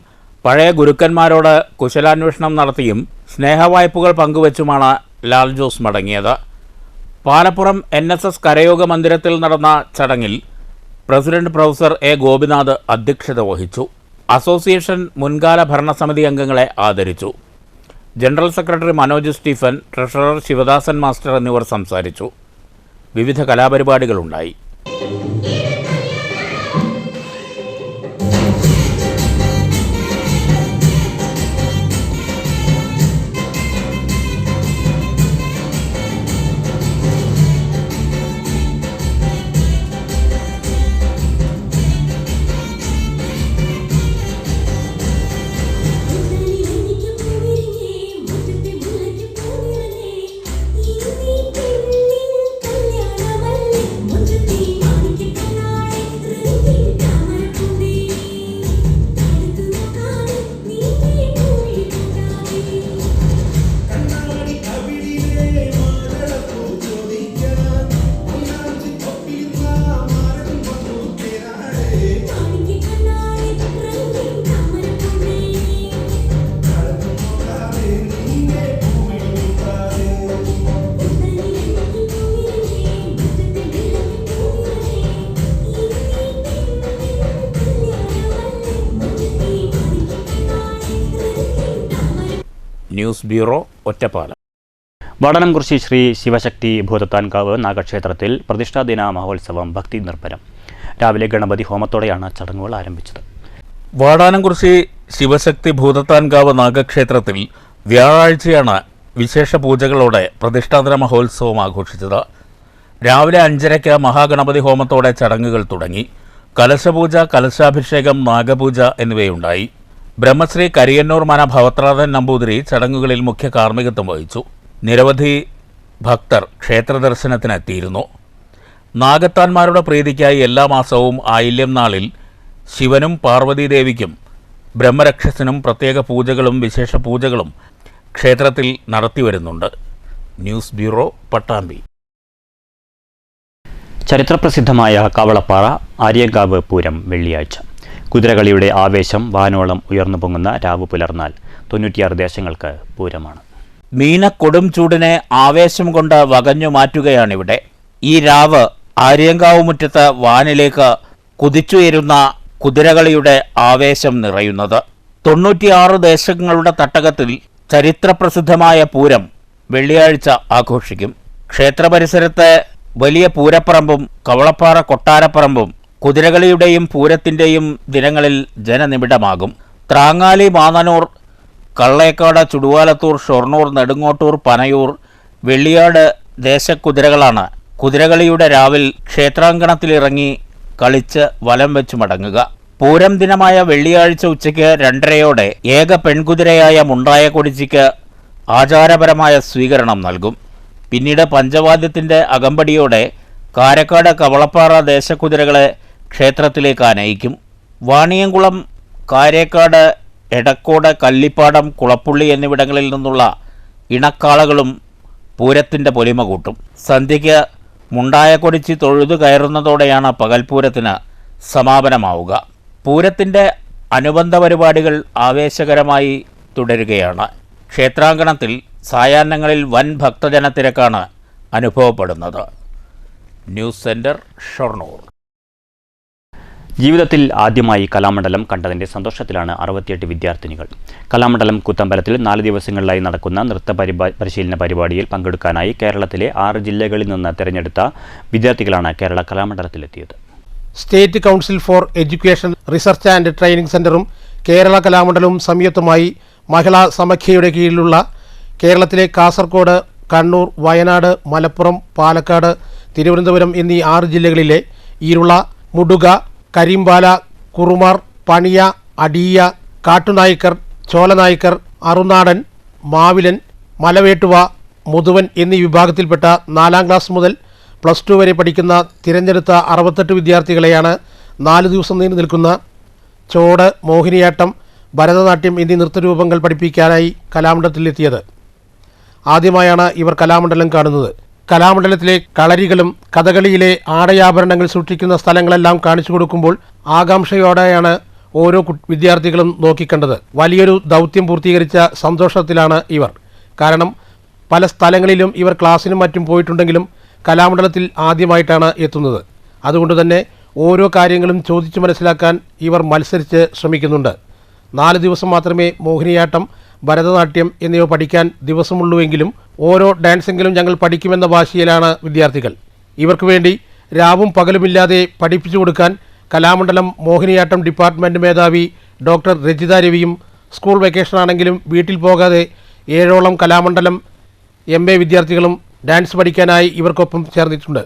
പഴയ ഗുരുക്കന്മാരോട് കുശലാന്വേഷണം നടത്തിയും സ്നേഹവായ്പകൾ പങ്കുവച്ചുമാണ് ലാൽ ജോസ് മടങ്ങിയത്. പാലപ്പുറം NSS കരയോഗ മന്ദിരത്തിൽ നടന്ന ചടങ്ങിൽ പ്രസിഡന്റ് പ്രൊഫസർ A ഗോപിനാഥ് അധ്യക്ഷത വഹിച്ചു. അസോസിയേഷൻ മുൻകാല ഭരണസമിതി അംഗങ്ങളെ ആദരിച്ചു. General secretary Manoj Stephen, treasurer Sivadasan master എന്നിവർ സംസാരിച്ചു. വിവിധ കലാപരിപാടികളുണ്ടായി. News bureau, Ottapalam. വാടാനംകുറിശി ശ്രീ ശിവശക്തി ഭൂതത്താൻകാവ് നാഗക്ഷേത്രത്തിൽ പ്രതിഷ്ഠാദിന മഹോത്സവം ഭക്തി നിർഭരം. രാവിലെ ഗണപതി ഹോമത്തോടെയാണ് ചടങ്ങുകൾ ആരംഭിച്ചത്. വാടാനംകുറിശി ശിവശക്തി ഭൂതത്താൻകാവ് നാഗക്ഷേത്രത്തിൽ വ്യാഴാഴ്ചയാണ് വിശേഷ പൂജകളോടെ പ്രതിഷ്ഠാദിന മഹോത്സവം ആഘോഷിച്ചത്. രാവിലെ 5:30 മഹാഗണപതി ഹോമത്തോടെ ചടങ്ങുകൾ തുടങ്ങി. കലശപൂജ, കലശാഭിഷേകം, നാഗപൂജ എന്നിവയുണ്ടായി. ബ്രഹ്മശ്രീ കരിയന്നൂർ മന ഭവത്രാധൻ നമ്പൂതിരി ചടങ്ങുകളിൽ മുഖ്യ കാർമ്മികത്വം വഹിച്ചു. നിരവധി ഭക്തർ ക്ഷേത്രദർശനത്തിനെത്തിയിരുന്നു. നാഗത്താന്മാരുടെ പ്രീതിക്കായി എല്ലാ മാസവും ആയില്യം നാളിൽ ശിവനും പാർവതീദേവിക്കും ബ്രഹ്മരക്ഷസിനും പ്രത്യേക പൂജകളും വിശേഷ പൂജകളും ക്ഷേത്രത്തിൽ നടത്തിവരുന്നുണ്ട്. News bureau, Pattambi. ചരിത്രപ്രസിദ്ധമായ കവളപ്പാറ ആര്യങ്കാവ് പൂരം വെള്ളിയാഴ്ച. കുതിരകളിയുടെ ആവേശം വാനോളം ഉയർന്നു പൊങ്ങുന്ന രാവ് പുലർന്നാൽ 96 ദേശങ്ങൾക്ക് പൂരമാണ്. മീനക്കൊടും ചൂടിനെ ആവേശം കൊണ്ട് വകഞ്ഞു മാറ്റുകയാണിവിടെ. ഈ രാവ് ആര്യങ്കാവ് മുറ്റത്ത് വാനിലേക്ക് കുതിച്ചുയരുന്ന കുതിരകളിയുടെ ആവേശം നിറയുന്നത്. 96 ദേശങ്ങളുടെ തട്ടകത്തിൽ ചരിത്രപ്രസിദ്ധമായ പൂരം വെള്ളിയാഴ്ച ആഘോഷിക്കും. ക്ഷേത്രപരിസരത്ത് വലിയ പൂരപ്പറമ്പും കവളപ്പാറ കൊട്ടാരപ്പറമ്പും കുതിരകളിയുടെയും പൂരത്തിൻ്റെയും ദിനങ്ങളിൽ ജനനിബിഡമാകും. ത്രാങ്ങാലി, മാന്നനൂർ, കള്ളേക്കാട്, ചുടുവാലത്തൂർ, ഷൊർണൂർ, നെടുങ്ങോട്ടൂർ, പനയൂർ, വെള്ളിയാട് ദേശക്കുതിരകളാണ് കുതിരകളിയുടെ രാവിൽ ക്ഷേത്രാങ്കണത്തിലിറങ്ങി കളിച്ച് വലം വെച്ചു മടങ്ങുക. പൂരം ദിനമായ വെള്ളിയാഴ്ച ഉച്ചയ്ക്ക് 2:30 ഏക പെൺകുതിരയായ മുണ്ടായ കൊടിച്ചിക്ക് ആചാരപരമായ സ്വീകരണം നൽകും. പിന്നീട് പഞ്ചവാദ്യത്തിൻ്റെ അകമ്പടിയോടെ കാരക്കാട്, കവളപ്പാറ ദേശക്കുതിരകളെ ക്ഷേത്രത്തിലേക്ക് ആനയിക്കും. വാണിയംകുളം, കാരേക്കാട്, എടക്കോട്, കല്ലിപ്പാടം, കുളപ്പുള്ളി എന്നിവിടങ്ങളിൽ നിന്നുള്ള ഇണക്കാളകളും പൂരത്തിൻ്റെ പൊലിമ കൂട്ടും. സന്ധ്യയ്ക്ക് മുണ്ടായ കൊടിച്ചി തൊഴുതു കയറുന്നതോടെയാണ് പകൽപൂരത്തിന് സമാപനമാവുക. പൂരത്തിൻ്റെ അനുബന്ധ പരിപാടികൾ ആവേശകരമായി തുടരുകയാണ്. ക്ഷേത്രാങ്കണത്തിൽ സായാഹ്നങ്ങളിൽ വൻ ഭക്തജനത്തിരക്കാണ് അനുഭവപ്പെടുന്നത്. News centre, Shoranur. ജീവിതത്തിൽ ആദ്യമായി കലാമണ്ഡലം കണ്ടതിൻ്റെ സന്തോഷത്തിലാണ് 68 വിദ്യാർത്ഥിനികൾ. കലാമണ്ഡലം കൂത്തമ്പലത്തിൽ 4 ദിവസങ്ങളിലായി നടക്കുന്ന നൃത്ത പരിശീലന പരിപാടിയിൽ പങ്കെടുക്കാനായി കേരളത്തിലെ 6 ജില്ലകളിൽ നിന്ന് തിരഞ്ഞെടുത്ത വിദ്യാർത്ഥികളാണ് കേരള കലാമണ്ഡലത്തിലെത്തിയത്. State council for education research and training സെൻ്ററും കേരള കലാമണ്ഡലവും സംയുക്തമായി മഹിളാ സമഖ്യയുടെ കീഴിലുള്ള കേരളത്തിലെ കാസർഗോഡ്, കണ്ണൂർ, വയനാട്, മലപ്പുറം, പാലക്കാട്, തിരുവനന്തപുരം എന്നീ 6 ജില്ലകളിലെ ഈരുള, മുടുക, കരിമ്പാല, കുറുമാർ, പണിയ, അടീയ, കാട്ടുനായ്ക്കർ, ചോലനായ്ക്കർ, അറുനാടൻ, മാവിലൻ, മലവേട്ടുവ, മുതുവൻ എന്നീ വിഭാഗത്തിൽപ്പെട്ട 4ാം ക്ലാസ് മുതൽ +2 വരെ പഠിക്കുന്ന തിരഞ്ഞെടുത്ത 68 വിദ്യാർത്ഥികളെയാണ് 4 ദിവസം നീണ്ടു നിൽക്കുന്ന ചോട്, മോഹിനിയാട്ടം, ഭരതനാട്യം എന്നീ നൃത്തരൂപങ്ങൾ പഠിപ്പിക്കാനായി കലാമണ്ഡലത്തിലെത്തിയത്. ആദ്യമായാണ് ഇവർ കലാമണ്ഡലം കാണുന്നത്. കലാമണ്ഡലത്തിലെ കളരികളും കഥകളിയിലെ ആടയാഭരണങ്ങൾ സൂക്ഷിക്കുന്ന സ്ഥലങ്ങളെല്ലാം കാണിച്ചു കൊടുക്കുമ്പോൾ ആകാംക്ഷയോടെയാണ് ഓരോ വിദ്യാർത്ഥികളും നോക്കിക്കണ്ടത്. വലിയൊരു ദൗത്യം പൂർത്തീകരിച്ച സന്തോഷത്തിലാണ് ഇവർ. കാരണം പല സ്ഥലങ്ങളിലും ഇവർ ക്ലാസ്സിനും മറ്റും പോയിട്ടുണ്ടെങ്കിലും കലാമണ്ഡലത്തിൽ ആദ്യമായിട്ടാണ് എത്തുന്നത്. അതുകൊണ്ട് തന്നെ ഓരോ കാര്യങ്ങളും ചോദിച്ചു മനസ്സിലാക്കാൻ ഇവർ മത്സരിച്ച് ശ്രമിക്കുന്നുണ്ട്. 4 ദിവസം മാത്രമേ മോഹിനിയാട്ടം, ഭരതനാട്യം എന്നിവ പഠിക്കാൻ ദിവസമുള്ളൂവെങ്കിലും ഓരോ ഡാൻസെങ്കിലും ഞങ്ങൾ പഠിക്കുമെന്ന വാശിയിലാണ് വിദ്യാർത്ഥികൾ. ഇവർക്ക് വേണ്ടി രാവും പകലുമില്ലാതെ പഠിപ്പിച്ചു കൊടുക്കാൻ കലാമണ്ഡലം മോഹിനിയാട്ടം ഡിപ്പാർട്ട്മെൻറ്റ് മേധാവി ഡോക്ടർ രജിത രവിയും സ്കൂൾ വെക്കേഷനാണെങ്കിലും വീട്ടിൽ പോകാതെ 7ഓളം കലാമണ്ഡലം MA വിദ്യാർത്ഥികളും ഡാൻസ് പഠിക്കാനായി ഇവർക്കൊപ്പം ചേർന്നിട്ടുണ്ട്.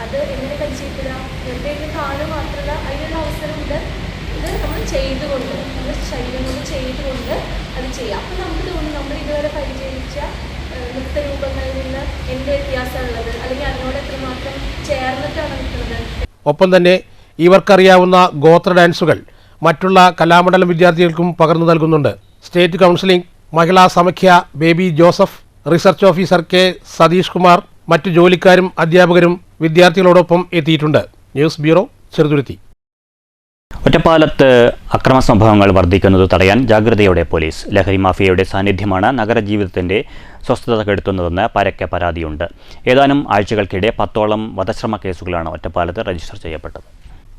അത് എങ്ങനെ പരിചയപ്പെടുക, വെറുതെ കാണുക മാത്രമല്ല, അതിനുള്ള അവസരമുണ്ട്. ഇത് നമ്മൾ ചെയ്തുകൊണ്ട്, നമ്മുടെ ശരീരം കൊണ്ട് ചെയ്തുകൊണ്ട് അത് ചെയ്യാം. അപ്പം നമുക്ക് തോന്നും നമ്മൾ ഇതുവരെ പരിചയിച്ച നൃത്തരൂപങ്ങളിൽ നിന്ന് എന്ത് വ്യത്യാസമുള്ളത്, അല്ലെങ്കിൽ അതിനോട് എത്രമാത്രം ചേർന്നിട്ടാണ് നിൽക്കുന്നത്. ഒപ്പം തന്നെ ഇവർക്കറിയാവുന്ന ഗോത്ര ഡാൻസുകൾ മറ്റുള്ള കലാമണ്ഡലം വിദ്യാർത്ഥികൾക്കും പകർന്നു നൽകുന്നുണ്ട്. State counselling Mahila Samakhya Baby Joseph, research officer K Satheesh Kumar, മറ്റു ജോലിക്കാരും അധ്യാപകരും വിദ്യാർത്ഥികളോടൊപ്പം എത്തിയിട്ടുണ്ട്. News bureau, Cheruthuruthy. ഒറ്റപ്പാലത്ത് അക്രമ സംഭവങ്ങൾ വർദ്ധിക്കുന്നത് തടയാൻ ജാഗ്രതയോടെ പോലീസ്. ലഹരി മാഫിയയുടെ സാന്നിധ്യമാണ് നഗരജീവിതത്തിന്റെ സ്വസ്ഥത കെടുത്തുന്നതെന്ന് പരക്കെ പരാതിയുണ്ട്. ഏതാനും ആഴ്ചകൾക്കിടെ 10ഓളം വധശ്രമ കേസുകളാണ് ഒറ്റപ്പാലത്ത് രജിസ്റ്റർ ചെയ്യപ്പെട്ടത്.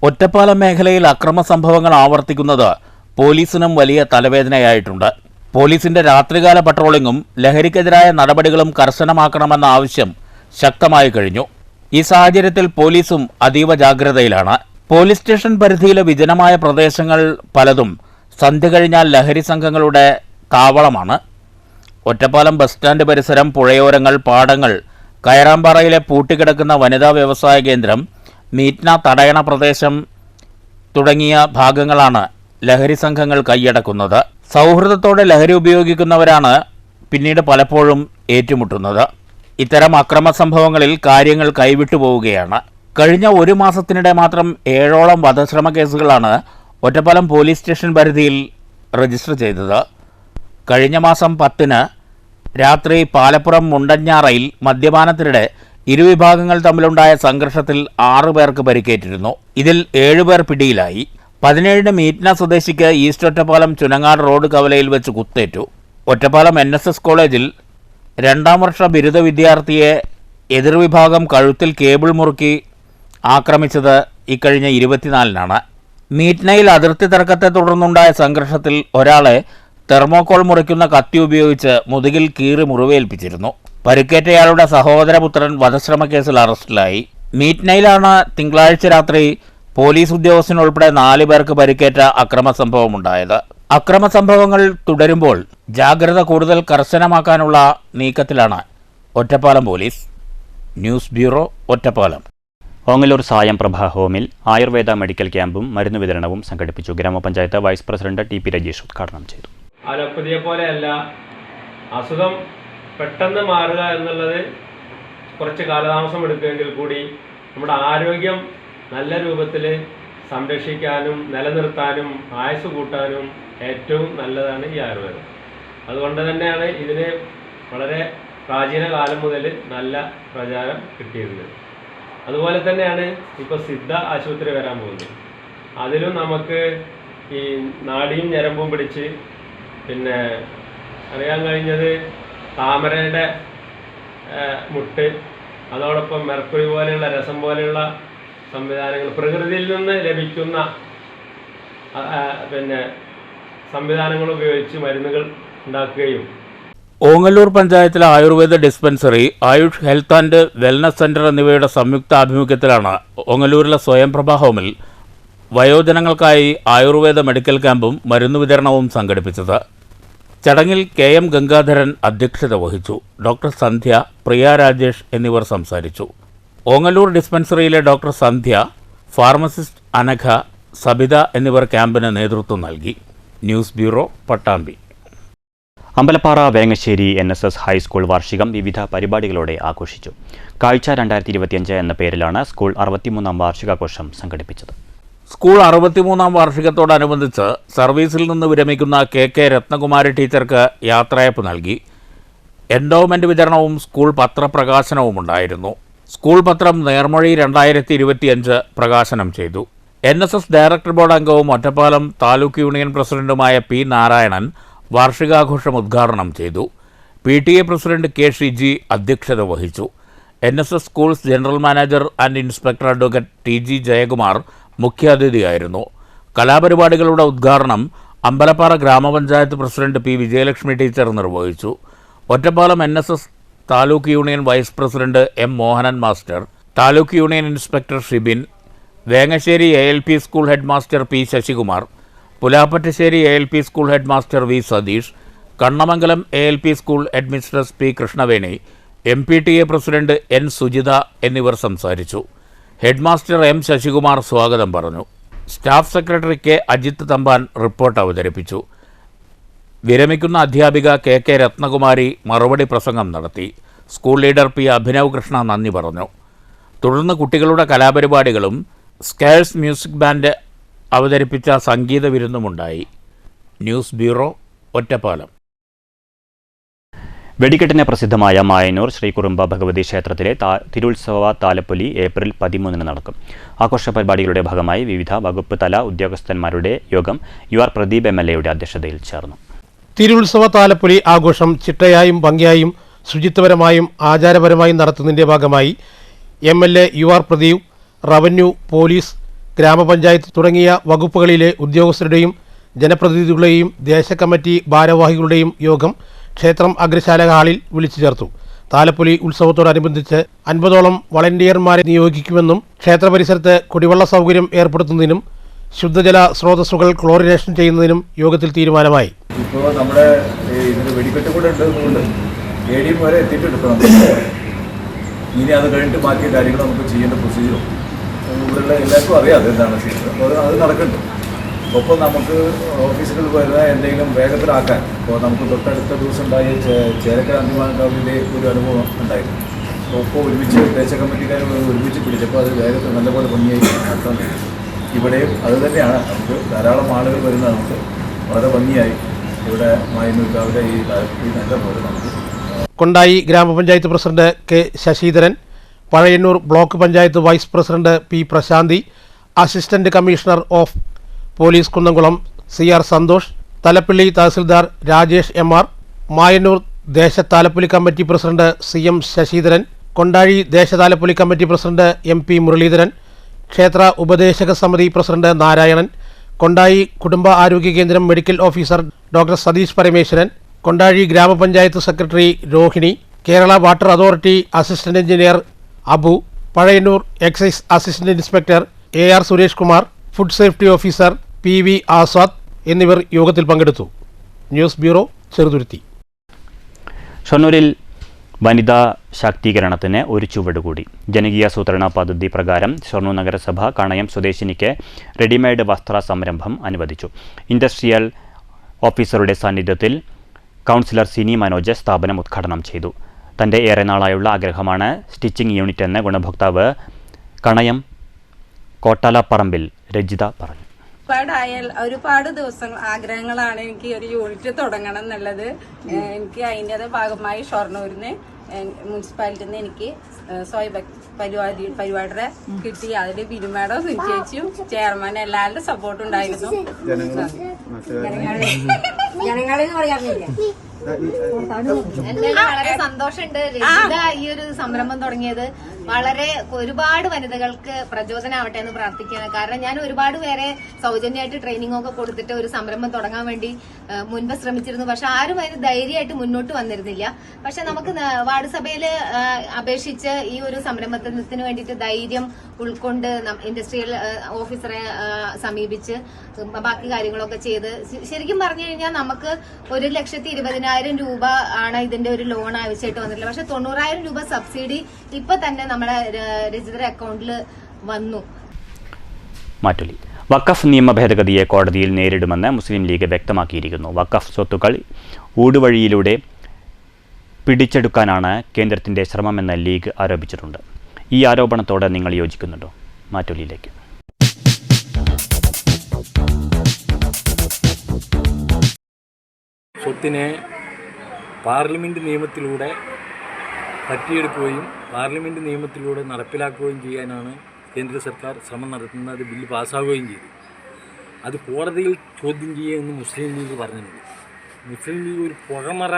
ഒറ്റപ്പാലം മേഖലയിൽ അക്രമ സംഭവങ്ങൾ ആവർത്തിക്കുന്നത് പോലീസിനും വലിയ തലവേദനയായിട്ടുണ്ട്. പോലീസിന്റെ രാത്രികാല പട്രോളിംഗും ലഹരിക്കെതിരായ നടപടികളും കർശനമാക്കണമെന്ന ആവശ്യം ശക്തമായി കഴിഞ്ഞു. ഈ സാഹചര്യത്തിൽ പോലീസും അതീവ ജാഗ്രതയിലാണ്. പോലീസ് സ്റ്റേഷൻ പരിധിയിലെ വിജനമായ പ്രദേശങ്ങൾ പലതും സന്ധ്യ കഴിഞ്ഞാൽ ലഹരി സംഘങ്ങളുടെ താവളമാണ്. ഒറ്റപ്പാലം ബസ് സ്റ്റാൻഡ് പരിസരം, പുഴയോരങ്ങൾ, പാടങ്ങൾ, കയറാമ്പാറയിലെ പൂട്ടിക്കിടക്കുന്ന വനിതാ വ്യവസായ കേന്ദ്രം, മീറ്റ്ന തടയണ പ്രദേശം തുടങ്ങിയ ഭാഗങ്ങളാണ് ലഹരി സംഘങ്ങൾ കൈയടക്കുന്നത്. സൗഹൃദത്തോടെ ലഹരി ഉപയോഗിക്കുന്നവരാണ് പിന്നീട് പലപ്പോഴും ഏറ്റുമുട്ടുന്നത്. ഇത്തരം അക്രമ സംഭവങ്ങളിൽ കാര്യങ്ങൾ കൈവിട്ടു പോവുകയാണ്. കഴിഞ്ഞ ഒരു മാസത്തിനിടെ മാത്രം 7ഓളം വധശ്രമ കേസുകളാണ് ഒറ്റപ്പാലം പോലീസ് സ്റ്റേഷൻ പരിധിയിൽ രജിസ്റ്റർ ചെയ്തത്. കഴിഞ്ഞ മാസം 10-ന് രാത്രി പാലപ്പുറം മുണ്ടഞ്ഞാറയിൽ മദ്യപാനത്തിനിടെ ഇരുവിഭാഗങ്ങൾ തമ്മിലുണ്ടായ സംഘർഷത്തിൽ 6 പേർക്ക് പരിക്കേറ്റിരുന്നു. ഇതിൽ 7 പേർ പിടിയിലായി. 17-ന് മീറ്റ്ന സ്വദേശിക്ക് ഈസ്റ്റ് ഒറ്റപ്പാലം ചുനങ്ങാട് റോഡ് കവലയിൽ വെച്ച് കുത്തേറ്റു. ഒറ്റപ്പാലം NSS കോളേജിൽ 2ാം വർഷ ബിരുദ വിദ്യാർത്ഥിയെ എതിർവിഭാഗം കഴുത്തിൽ കേബിൾ മുറുക്കി ആക്രമിച്ചത് ഇക്കഴിഞ്ഞ 24-നാണ്. മീറ്റ്നയിൽ അതിർത്തി തർക്കത്തെ തുടർന്നുണ്ടായ സംഘർഷത്തിൽ ഒരാളെ തെർമോക്കോൾ മുറിക്കുന്ന കത്തി ഉപയോഗിച്ച് മുതുകിൽ കീറി മുറിവേൽപ്പിച്ചിരുന്നു. പരിക്കേറ്റയാളുടെ സഹോദരപുത്രൻ വധശ്രമ കേസിൽ അറസ്റ്റിലായി. മീറ്റ്നയിലാണ് തിങ്കളാഴ്ച രാത്രി പോലീസ് ഉദ്യോഗസ്ഥനുൾപ്പെടെ 4 പേർക്ക് പരിക്കേറ്റ അക്രമ സംഭവമുണ്ടായത്. അക്രമ സംഭവങ്ങൾ തുടരുമ്പോൾ ജാഗ്രത കൂടുതൽ കർശനമാക്കാനുള്ള നീക്കത്തിലാണ് Ottapalam police. News bureau, Ottapalam. Ongallur Sayam Prabha ഹോമിൽ ആയുർവേദ മെഡിക്കൽ ക്യാമ്പും മരുന്ന് വിതരണവും സംഘടിപ്പിച്ചു. ഗ്രാമപഞ്ചായത്ത് വൈസ് പ്രസിഡന്റ് TP രജീഷ് ഉദ്ഘാടനം ചെയ്തു. അലോപ്പതിയെ പോലെയല്ല, അസുഖം പെട്ടെന്ന് മാറുക എന്നുള്ളത് കുറച്ച് കാലതാമസം എടുക്കുമെങ്കിൽ കൂടി നമ്മുടെ ആരോഗ്യം നല്ല രൂപത്തിൽ സംരക്ഷിക്കാനും നിലനിർത്താനും ആയുസ് കൂട്ടാനും ഏറ്റവും നല്ലതാണ് ഈ ആയുർവേദം. അതുകൊണ്ട് തന്നെയാണ് ഇതിന് വളരെ പ്രാചീന കാലം മുതൽ നല്ല പ്രചാരം കിട്ടിയിരുന്നത്. അതുപോലെ തന്നെയാണ് ഇപ്പോൾ സിദ്ധ ആശുപത്രി വരാൻ പോകുന്നത്. അതിലും നമുക്ക് ഈ നാഡിയും ഞരമ്പും പിടിച്ച് പിന്നെ അറിയാൻ കഴിഞ്ഞത് താമരയുടെ മുട്ട്, അതോടൊപ്പം മെർക്കുറി പോലെയുള്ള രസം പോലെയുള്ള സംവിധാനങ്ങൾ, പ്രകൃതിയിൽ നിന്ന് ലഭിക്കുന്ന പിന്നെ സംവിധാനങ്ങൾ ഉപയോഗിച്ച് മരുന്നുകൾ ഉണ്ടാക്കുകയും. ഓങ്ങല്ലൂർ പഞ്ചായത്തിലെ Ayurveda dispensary, Ayush health and wellness centre എന്നിവയുടെ സംയുക്ത ആഭിമുഖ്യത്തിലാണ് ഓങ്ങല്ലൂരിലെ സ്വയംപ്രഭ ഹോമിൽ വയോജനങ്ങൾക്കായി ആയുർവേദ മെഡിക്കൽ ക്യാമ്പും മരുന്ന് വിതരണവും സംഘടിപ്പിച്ചത്. ചടങ്ങിൽ KM ഗംഗാധരൻ അധ്യക്ഷത വഹിച്ചു. ഡോക്ടർ സന്ധ്യ, പ്രിയ രാജേഷ് എന്നിവർ സംസാരിച്ചു. ഓങ്ങല്ലൂർ ഡിസ്പെൻസറിയിലെ ഡോക്ടർ സന്ധ്യ, ഫാർമസിസ്റ്റ് അനഘ, സബിത എന്നിവർ ക്യാമ്പിന് നേതൃത്വം നൽകി. News bureau, Pattambi. Ambalappara Vengassery NSS high school വാർഷികം വിവിധ പരിപാടികളോടെ ആഘോഷിച്ചു. കാഴ്ച 2025 എന്ന പേരിലാണ് സ്കൂൾ 63ാം വാർഷികാഘോഷം സംഘടിപ്പിച്ചത്. സ്കൂൾ 63ാം വാർഷികത്തോടനുബന്ധിച്ച് സർവീസിൽ നിന്ന് വിരമിക്കുന്ന KK രത്നകുമാരി ടീച്ചർക്ക് യാത്രയപ്പ് നൽകി. എൻഡോവ്മെന്റ് വിതരണവും സ്കൂൾ പത്രപ്രകാശനവും ഉണ്ടായിരുന്നു. സ്കൂൾ പത്രം നേർമൊഴി 2025 പ്രകാശനം ചെയ്തു. NSS ഡയറക്ടർ ബോർഡ് അംഗവും ഒറ്റപ്പാലം താലൂക്ക് യൂണിയൻ പ്രസിഡന്റുമായ P. നാരായണൻ വാർഷികാഘോഷം ഉദ്ഘാടനം ചെയ്തു. PTA president K. ഷിജി അധ്യക്ഷത വഹിച്ചു. NSS schools general manager and inspector advocate TG Jayakumar മുഖ്യാതിഥിയായിരുന്നു. കലാപരിപാടികളുടെ ഉദ്ഘാടനം അമ്പലപ്പാറ ഗ്രാമപഞ്ചായത്ത് പ്രസിഡന്റ് P. വിജയലക്ഷ്മി ടീച്ചർ നിർവഹിച്ചു. Ottapalam NSS taluk union vice president M. Mohanan master, taluk union inspector Shibin, Vengassery ALP school head master P. Sasikumar, Pulappattasseri ALP school head master V. Satheesh, Kannamangalam ALP school head mistress P. Krishnaveni, MPTA president N. Sujitha എന്നിവർ സംസാരിച്ചു. Head master M. Sasikumar സ്വാഗതം പറഞ്ഞു. Staff secretary K. Ajith Thampan report അവതരിപ്പിച്ചു. വിരമിക്കുന്ന അധ്യാപിക KK Rathnakumari മറുപടി പ്രസംഗം നടത്തി. School leader P. Abhinav Krishna നന്ദി പറഞ്ഞു. തുടർന്ന് കുട്ടികളുടെ കലാപരിപാടികളും സ്കേഴ്സ് മ്യൂസിക് ബാൻഡ് അവതരിപ്പിച്ച സംഗീത വിരുന്നുമുണ്ടായി. News bureau, Ottapalam. വെടിക്കെട്ടിന് പ്രസിദ്ധമായ മായന്നൂർ ശ്രീകുറുമ്പ ഭഗവതി ക്ഷേത്രത്തിലെ തിരുത്സവ താലപ്പൊലി ഏപ്രിൽ 13 നടക്കും. ആഘോഷ പരിപാടികളുടെ ഭാഗമായി വിവിധ വകുപ്പ് തല ഉദ്യോഗസ്ഥന്മാരുടെ യോഗം UR പ്രദീപ് MLAയുടെ അധ്യക്ഷതയിൽ ചേർന്നു. തിരുത്സവ താലപ്പൊലി ആഘോഷം ചിട്ടയായും ഭംഗിയായും ശുചിത്വപരമായും ആചാരപരമായും നടത്തുന്നതിന്റെ ഭാഗമായി MLA UR Pradeep, revenue, police, ഗ്രാമപഞ്ചായത്ത് തുടങ്ങിയ വകുപ്പുകളിലെ ഉദ്യോഗസ്ഥരുടെയും ജനപ്രതിനിധികളുടെയും ദേശകമ്മിറ്റി ഭാരവാഹികളുടെയും യോഗം ക്ഷേത്രം അഗ്രശാല ഹാളിൽ വിളിച്ചു ചേർത്തു. താലപ്പൊലി ഉത്സവത്തോടനുബന്ധിച്ച് 50ഓളം വളണ്ടിയർമാരെ നിയോഗിക്കുമെന്നും ക്ഷേത്ര പരിസരത്ത് കുടിവെള്ള സൗകര്യം ഏർപ്പെടുത്തുന്നതിനും ശുദ്ധജല സ്രോതസ്സുകൾ ക്ലോറിനേഷൻ ചെയ്യുന്നതിനും യോഗത്തിൽ തീരുമാനമായി. ഇപ്പോൾ നമ്മുടെ ഇതിന് വെടിക്കെട്ട് കൂടെ ഉണ്ടെന്നുകൊണ്ട് ADM വരെ എത്തിയിട്ടുണ്ട്. ഇനി അത് കഴിഞ്ഞിട്ട് ബാക്കി കാര്യങ്ങൾ നമുക്ക് ചെയ്യേണ്ട പ്രൊസീജിയറും ഇവിടെയുള്ള എല്ലാവർക്കും അറിയാം അതെന്താണ് ചെയ്യുന്നത്. അപ്പോൾ അത് നടക്കുന്നുണ്ട്. ഒപ്പം നമുക്ക് ഓഫീസുകളിൽ വരുന്ന എന്തെങ്കിലും വേഗത്തിലാക്കാൻ ഇപ്പോൾ നമുക്ക് തൊട്ടടുത്ത ദിവസം ഉണ്ടായ ചേലക്കര അന്തിമാനക്കാവിലെ ഒരു അനുഭവം ഉണ്ടായിരുന്നു. അപ്പോൾ ഒരുമിച്ച് ദേശ കമ്മിറ്റിക്കാർ ഒരുമിച്ച് പിടിച്ചപ്പോൾ അത് വേഗത്തിൽ നല്ലപോലെ ഭംഗിയായി നടത്താൻ കഴിയും. ഇവിടെയും അത് തന്നെയാണ്. നമുക്ക് ധാരാളം ആളുകൾ വരുന്ന നമുക്ക് വളരെ ഭംഗിയായി ഇവിടെ മായന്നൂർക്കാവിലെ ഈ നല്ലപോലെ നമുക്ക്. കൊണ്ടായി ഗ്രാമപഞ്ചായത്ത് president K. Sasidharan, Pazhayannur block panchayat vice president P. Prasanthi, assistant commissioner of police Kunnamkulam CR Santhosh, Thalappilly തഹസിൽദാർ രാജേഷ് MR, മായന്നൂർ ദേശതാലപ്പൊലി committee president CM Sasidharan, Kondazhi ദേശതാലപ്പൊലി കമ്മിറ്റി പ്രസിഡന്റ് MP മുരളീധരൻ, ക്ഷേത്ര ഉപദേശക സമിതി പ്രസിഡന്റ് നാരായണൻ, കൊണ്ടാഴി കുടുംബ ആരോഗ്യ കേന്ദ്രം medical officer doctor Satheesh Parameswaran, Kondazhi ഗ്രാമപഞ്ചായത്ത് secretary Rohini, Kerala water authority assistant engineer Abu, Pazhayannur excise assistant inspector AR Suresh Kumar, food safety officer PV Azad എന്നിവർ യോഗത്തിൽ പങ്കെടുത്തു. News bureau, Cheruthuruthy. ഷൊർണൂരിൽ വനിതാ ശാക്തീകരണത്തിന് ഒരു ചുവട് കൂടി. ജനകീയാസൂത്രണ പദ്ധതി പ്രകാരം ഷൊർണൂർ നഗരസഭ കണയം സ്വദേശിനിക്ക് റെഡിമെയ്ഡ് വസ്ത്ര സംരംഭം അനുവദിച്ചു. ഇൻഡസ്ട്രിയൽ ഓഫീസറുടെ സാന്നിധ്യത്തിൽ കൗൺസിലർ സിനി മനോജ് സ്ഥാപനം ഉദ്ഘാടനം ചെയ്തു. തൻ്റെ ഏറെ നാളായുള്ള ആഗ്രഹമാണ് സ്റ്റിച്ചിങ് യൂണിറ്റ് എന്ന് ഗുണഭോക്താവ് കണയം കോട്ടാലപ്പറമ്പിൽ രജിത പറഞ്ഞു. ഒരുപാട് ദിവസങ്ങൾ ആഗ്രഹങ്ങളാണ് എനിക്ക് ഒരു യൂണിറ്റ് തുടങ്ങണം എന്നുള്ളത്. എനിക്ക് അതിൻ്റെ ഭാഗമായി ഷൊർണൂരിന് മുനിസിപ്പാലിറ്റിയിൽ നിന്ന് എനിക്ക് പരിപാടിയുടെ കിട്ടി. അതിൽ ബിരുമേടം സുനിച്ചേച്ചിയും ചെയർമാൻ എല്ലാവരുടെ സപ്പോർട്ട് ഉണ്ടായിരുന്നു. ജനങ്ങളെന്ന് പറയാറില്ല. എന്തായാലും വളരെ സന്തോഷമുണ്ട് രജിത ഈ ഒരു സംരംഭം തുടങ്ങിയത്. വളരെ ഒരുപാട് വനിതകൾക്ക് പ്രചോദനമാവട്ടെ എന്ന് പ്രാർത്ഥിക്കുകയാണ്. കാരണം ഞാൻ ഒരുപാട് പേരെ സൗജന്യമായിട്ട് ട്രെയിനിങ് ഒക്കെ കൊടുത്തിട്ട് ഒരു സംരംഭം തുടങ്ങാൻ വേണ്ടി മുൻപ് ശ്രമിച്ചിരുന്നു. പക്ഷെ ആരും അതിന് ധൈര്യമായിട്ട് മുന്നോട്ട് വന്നിരുന്നില്ല. പക്ഷെ നമുക്ക് വാർഡ് സഭയിൽ അപേക്ഷിച്ച് ഈ ഒരു സംരംഭത്തിന് വേണ്ടിയിട്ട് ധൈര്യം ഉൾക്കൊണ്ട് ഇൻഡസ്ട്രിയൽ ഓഫീസറെ സമീപിച്ച് ബാക്കി കാര്യങ്ങളൊക്കെ ചെയ്ത് ശരിക്കും പറഞ്ഞു കഴിഞ്ഞാൽ നമുക്ക് 1,20,000 രൂപ ആണ് ഇതിന്റെ ഒരു ലോൺ ആവശ്യമായിട്ട് വന്നിട്ടില്ല. പക്ഷെ 90,000 രൂപ സബ്സിഡി ഇപ്പൊ തന്നെ നമ്മുടെ രജിതയുടെ അക്കൗണ്ടിൽ വന്നു. മാറ്റൊലി വഖഫ് നിയമ ഭേദഗതിയെ കോടതിയിൽ നേരിടുമെന്ന് മുസ്ലിം ലീഗ് വ്യക്തമാക്കിയിരിക്കുന്നു. വഖഫ് സ്വത്തുക്കൾ ഊടുവഴിയിലൂടെ പിടിച്ചെടുക്കാനാണ് കേന്ദ്രത്തിന്റെ ശ്രമമെന്ന് ലീഗ് ആരോപിച്ചിട്ടുണ്ട്. ഈ ആരോപണത്തോട് നിങ്ങൾ യോജിക്കുന്നുണ്ടോ? മാറ്റൊലിയിലേക്ക്. സ്വത്തിനെ പാർലമെൻറ്റ് നിയമത്തിലൂടെ തട്ടിയെടുക്കുകയും പാർലമെൻറ്റ് നിയമത്തിലൂടെ നടപ്പിലാക്കുകയും ചെയ്യാനാണ് കേന്ദ്ര സർക്കാർ ശ്രമം നടത്തുന്നത്. ബില്ല് പാസ്സാവുകയും ചെയ്തു. അത് കോടതിയിൽ ചോദ്യം ചെയ്യുമെന്ന് മുസ്ലിം ലീഗ് പറഞ്ഞിട്ടുണ്ട്. മുസ്ലിം ലീഗ് ഒരു പുകമറ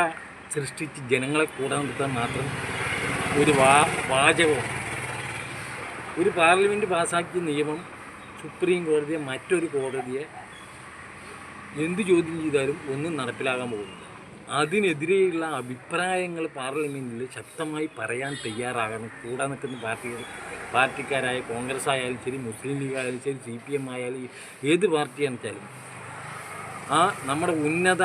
സൃഷ്ടിച്ച് ജനങ്ങളെ കൂടാൻ നിർത്താൻ മാത്രം ഒരു വാചകമാണ്. ഒരു പാർലമെൻറ്റ് പാസ്സാക്കിയ നിയമം സുപ്രീം കോടതിയെ മറ്റൊരു കോടതിയെ എന്ത് ചോദ്യം ചെയ്താലും ഒന്നും നടപ്പിലാകാൻ പോകുന്നില്ല. അതിനെതിരെയുള്ള അഭിപ്രായങ്ങൾ പാർലമെൻറ്റിൽ ശക്തമായി പറയാൻ തയ്യാറാകണം. കൂടാൻ നിൽക്കുന്ന പാർട്ടിക്കാരായ കോൺഗ്രസ് ആയാലും ശരി, മുസ്ലിം ലീഗ് ആയാലും ശരി, CPM ആയാലും ഏത് പാർട്ടിയാണെന്ന് വെച്ചാലും ആ നമ്മുടെ ഉന്നത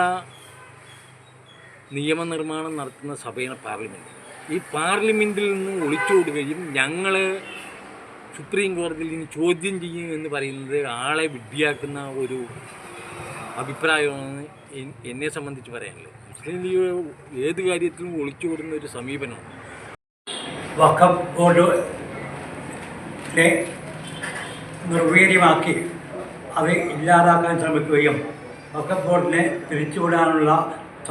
നിയമനിർമ്മാണം നടത്തുന്ന സഭയാണ് പാർലമെൻറ്റ്. ഈ പാർലമെൻറ്റിൽ നിന്ന് ഒളിച്ചോടുകയും ഞങ്ങൾ സുപ്രീം കോടതിയിൽ ഇനി ചോദ്യം ചെയ്യും എന്ന് പറയുന്നത് ആളെ വിഡ്ഢിയാക്കുന്ന ഒരു അഭിപ്രായമാണ് എന്നെ സംബന്ധിച്ച് പറയാനുള്ളത്. മുസ്ലിം ലീഗ് ഏത് കാര്യത്തിലും ഒളിച്ചോടുന്ന ഒരു സമീപനമാണ്. വഖഫ് ബോർഡിനെ നിർവീര്യമാക്കി അത് ഇല്ലാതാക്കാൻ ശ്രമിക്കുകയും വഖഫ് ബോർഡിനെ തിരിച്ചുവിടാനുള്ള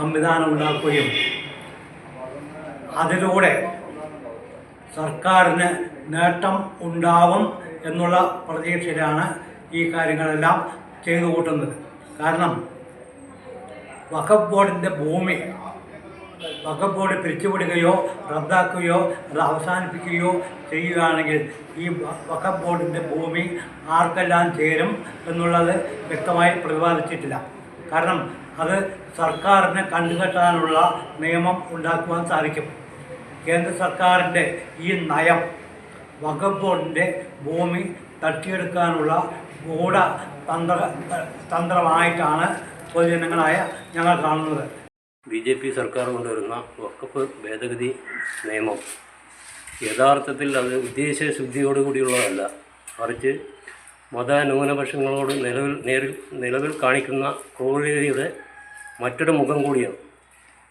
സംവിധാനം ഉണ്ടാക്കുകയും അതിലൂടെ സർക്കാരിന് നേട്ടം ഉണ്ടാവും എന്നുള്ള പ്രതീക്ഷയിലാണ് ഈ കാര്യങ്ങളെല്ലാം ചെയ്തു കൂട്ടുന്നത്. കാരണം വഖഫ് ബോർഡിൻ്റെ ഭൂമി വഖഫ് ബോർഡ് പിരിച്ചുവിടുകയോ റദ്ദാക്കുകയോ അത് അവസാനിപ്പിക്കുകയോ ചെയ്യുകയാണെങ്കിൽ ഈ വഖഫ് ബോർഡിൻ്റെ ഭൂമി ആർക്കെല്ലാം ചേരും എന്നുള്ളത് വ്യക്തമായി പ്രതിപാദിച്ചിട്ടില്ല. കാരണം അത് സർക്കാരിന് കണ്ടുകെട്ടാനുള്ള നിയമം ഉണ്ടാക്കുവാൻ സാധിക്കും. കേന്ദ്ര സർക്കാരിൻ്റെ ഈ നയം വഖഫ് ബോർഡിൻ്റെ ഭൂമി തട്ടിയെടുക്കാനുള്ള തന്ത്രമായിട്ടാണ് പൊതുജനങ്ങളായ ഞങ്ങൾ കാണുന്നത്. BJP സർക്കാർ കൊണ്ടുവരുന്ന വഖഫ് ഭേദഗതി നിയമം യഥാർത്ഥത്തിൽ അത് ഉദ്ദേശശുദ്ധിയോടുകൂടിയുള്ളതല്ല, മറിച്ച് മതന്യൂനപക്ഷങ്ങളോട് നിലവിൽ കാണിക്കുന്ന ക്രൂരതയുടെ മറ്റൊരു മുഖം കൂടിയാണ്.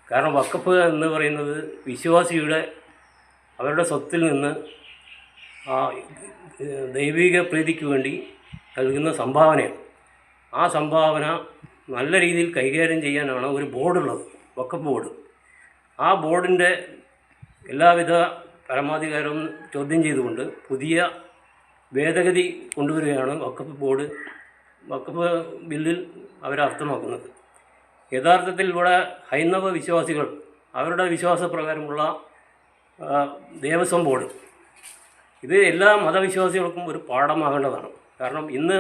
കാരണം വഖഫ് എന്ന് പറയുന്നത് വിശ്വാസിയുടെ അവരുടെ സ്വത്തിൽ നിന്ന് ദൈവിക പ്രീതിക്ക് വേണ്ടി നൽകുന്ന സംഭാവനയാണ്. ആ സംഭാവന നല്ല രീതിയിൽ കൈകാര്യം ചെയ്യാനാണ് ഒരു ബോർഡുള്ളത്, വഖഫ് ബോർഡ്. ആ ബോർഡിൻ്റെ എല്ലാവിധ പരമാധികാരവും ചോദ്യം ചെയ്തുകൊണ്ട് പുതിയ ഭേദഗതി കൊണ്ടുവരികയാണ് വഖഫ് ബില്ലിൽ അവരർത്ഥമാക്കുന്നത്. യഥാർത്ഥത്തിൽ ഇവിടെ ഹൈന്ദവ വിശ്വാസികൾ അവരുടെ വിശ്വാസപ്രകാരമുള്ള ദേവസ്വം ബോർഡ് ഇത് എല്ലാ മതവിശ്വാസികൾക്കും ഒരു പാഠമാകേണ്ടതാണ്. കാരണം ഇന്ന്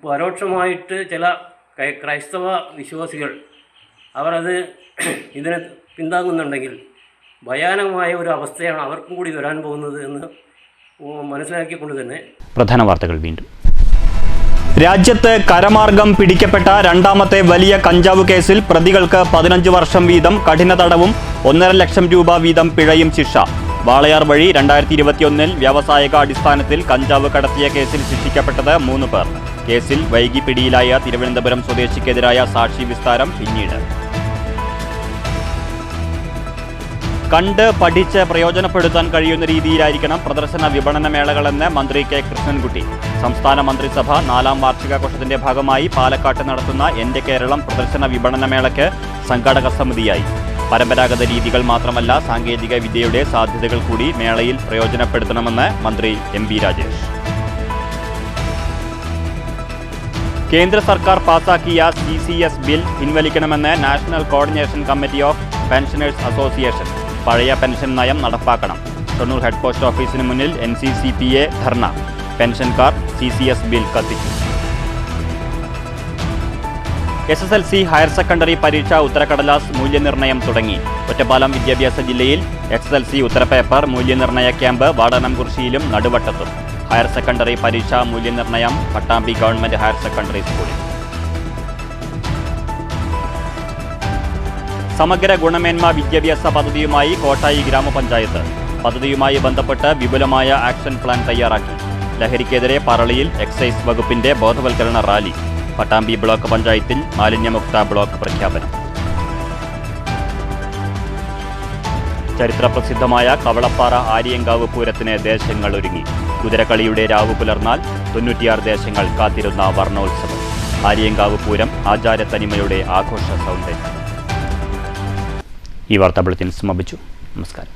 പരോക്ഷമായിട്ട് ചില ക്രൈസ്തവ വിശ്വാസികൾ അവരത് ഇതിനെ പിന്താങ്ങുന്നുണ്ടെങ്കിൽ ഭയാനകമായ ഒരു അവസ്ഥയാണ് അവർക്കും കൂടി വരാൻ പോകുന്നത് എന്ന് മനസ്സിലാക്കിക്കൊണ്ട് തന്നെ പ്രധാന വാർത്തകൾ വീണ്ടും. രാജ്യത്ത് കരമാർഗം പിടിക്കപ്പെട്ട രണ്ടാമത്തെ വലിയ കഞ്ചാവ് കേസിൽ പ്രതികൾക്ക് 15 വർഷം വീതം കഠിന തടവും 1.5 ലക്ഷം രൂപ വീതം പിഴയും ശിക്ഷ. വാളയാർ വഴി 2021 വ്യാവസായിക അടിസ്ഥാനത്തിൽ കഞ്ചാവ് കടത്തിയ കേസിൽ ശിക്ഷിക്കപ്പെട്ടത് 3 പേർ. കേസിൽ വൈകി പിടിയിലായ തിരുവനന്തപുരം സ്വദേശിക്കെതിരായ സാക്ഷി വിസ്താരം പിന്നീട്. കണ്ട് പഠിച്ച് പ്രയോജനപ്പെടുത്താൻ കഴിയുന്ന രീതിയിലായിരിക്കണം പ്രദർശന വിപണന മേളകളെന്ന് മന്ത്രി കെ കൃഷ്ണൻകുട്ടി. സംസ്ഥാന മന്ത്രിസഭ 4ാം വാർഷികാഘോഷത്തിന്റെ ഭാഗമായി പാലക്കാട്ട് നടത്തുന്ന എൻ്റെ കേരളം പ്രദർശന വിപണന മേളയ്ക്ക് സംഘാടക സമിതിയായി. പരമ്പരാഗത രീതികൾ മാത്രമല്ല സാങ്കേതിക വിദ്യയുടെ സാധ്യതകൾ കൂടി മേളയിൽ പ്രയോജനപ്പെടുത്തണമെന്ന് മന്ത്രി MB രാജേഷ്. കേന്ദ്ര സർക്കാർ പാസാക്കിയ CCS ബിൽ പിൻവലിക്കണമെന്ന് national coordination committee of pensioners association. പഴയ പെൻഷൻ നയം നടപ്പാക്കണം. ഷൊർണൂർ ഹെഡ് പോസ്റ്റ് ഓഫീസിന് മുന്നിൽ NCCPA ധർണ. പെൻഷൻകാർ CCS ബിൽ കത്തിച്ചു. SSLC ഹയർ സെക്കൻഡറി പരീക്ഷ ഉത്തരക്കടലാസ് മൂല്യനിർണ്ണയം തുടങ്ങി. ഒറ്റപ്പാലം വിദ്യാഭ്യാസ ജില്ലയിൽ SSLC ഉത്തരപേപ്പർ മൂല്യനിർണ്ണയ ക്യാമ്പ് വാടാനംകുറിശ്ശിയിലും നടുവട്ടത്തും. ഹയർ സെക്കൻഡറി പരീക്ഷാ മൂല്യനിർണ്ണയം പട്ടാമ്പി ഗവൺമെന്റ് ഹയർ സെക്കൻഡറി സ്കൂളിൽ. സമഗ്ര ഗുണമേന്മ വിദ്യാഭ്യാസ പദ്ധതിയുമായി കോട്ടായി ഗ്രാമപഞ്ചായത്ത്. പദ്ധതിയുമായി ബന്ധപ്പെട്ട് വിപുലമായ ആക്ഷൻ പ്ലാൻ തയ്യാറാക്കി. ലഹരിക്കെതിരെ പറളിയിൽ എക്സൈസ് വകുപ്പിന്റെ ബോധവൽക്കരണ റാലി. പട്ടാമ്പി ബ്ലോക്ക് പഞ്ചായത്തിൽ മാലിന്യമുക്ത ബ്ലോക്ക് പ്രഖ്യാപനം. ചരിത്രപ്രസിദ്ധമായ കവളപ്പാറ ആര്യങ്കാവ് പൂരത്തിന് ദേശങ്ങൾ ഒരുങ്ങി. കുതിരക്കളിയുടെ രാവ് പുലർന്നാൽ 96 ദേശങ്ങൾ കാത്തിരുന്ന വർണ്ണോത്സവം. ആര്യങ്കാവ് പൂരം ആചാരത്തനിമയുടെ ആഘോഷ സൗന്ദര്യം. ഈ വാർത്താ ബുള്ളറ്റിൻ സമാപിച്ചു. നമസ്കാരം.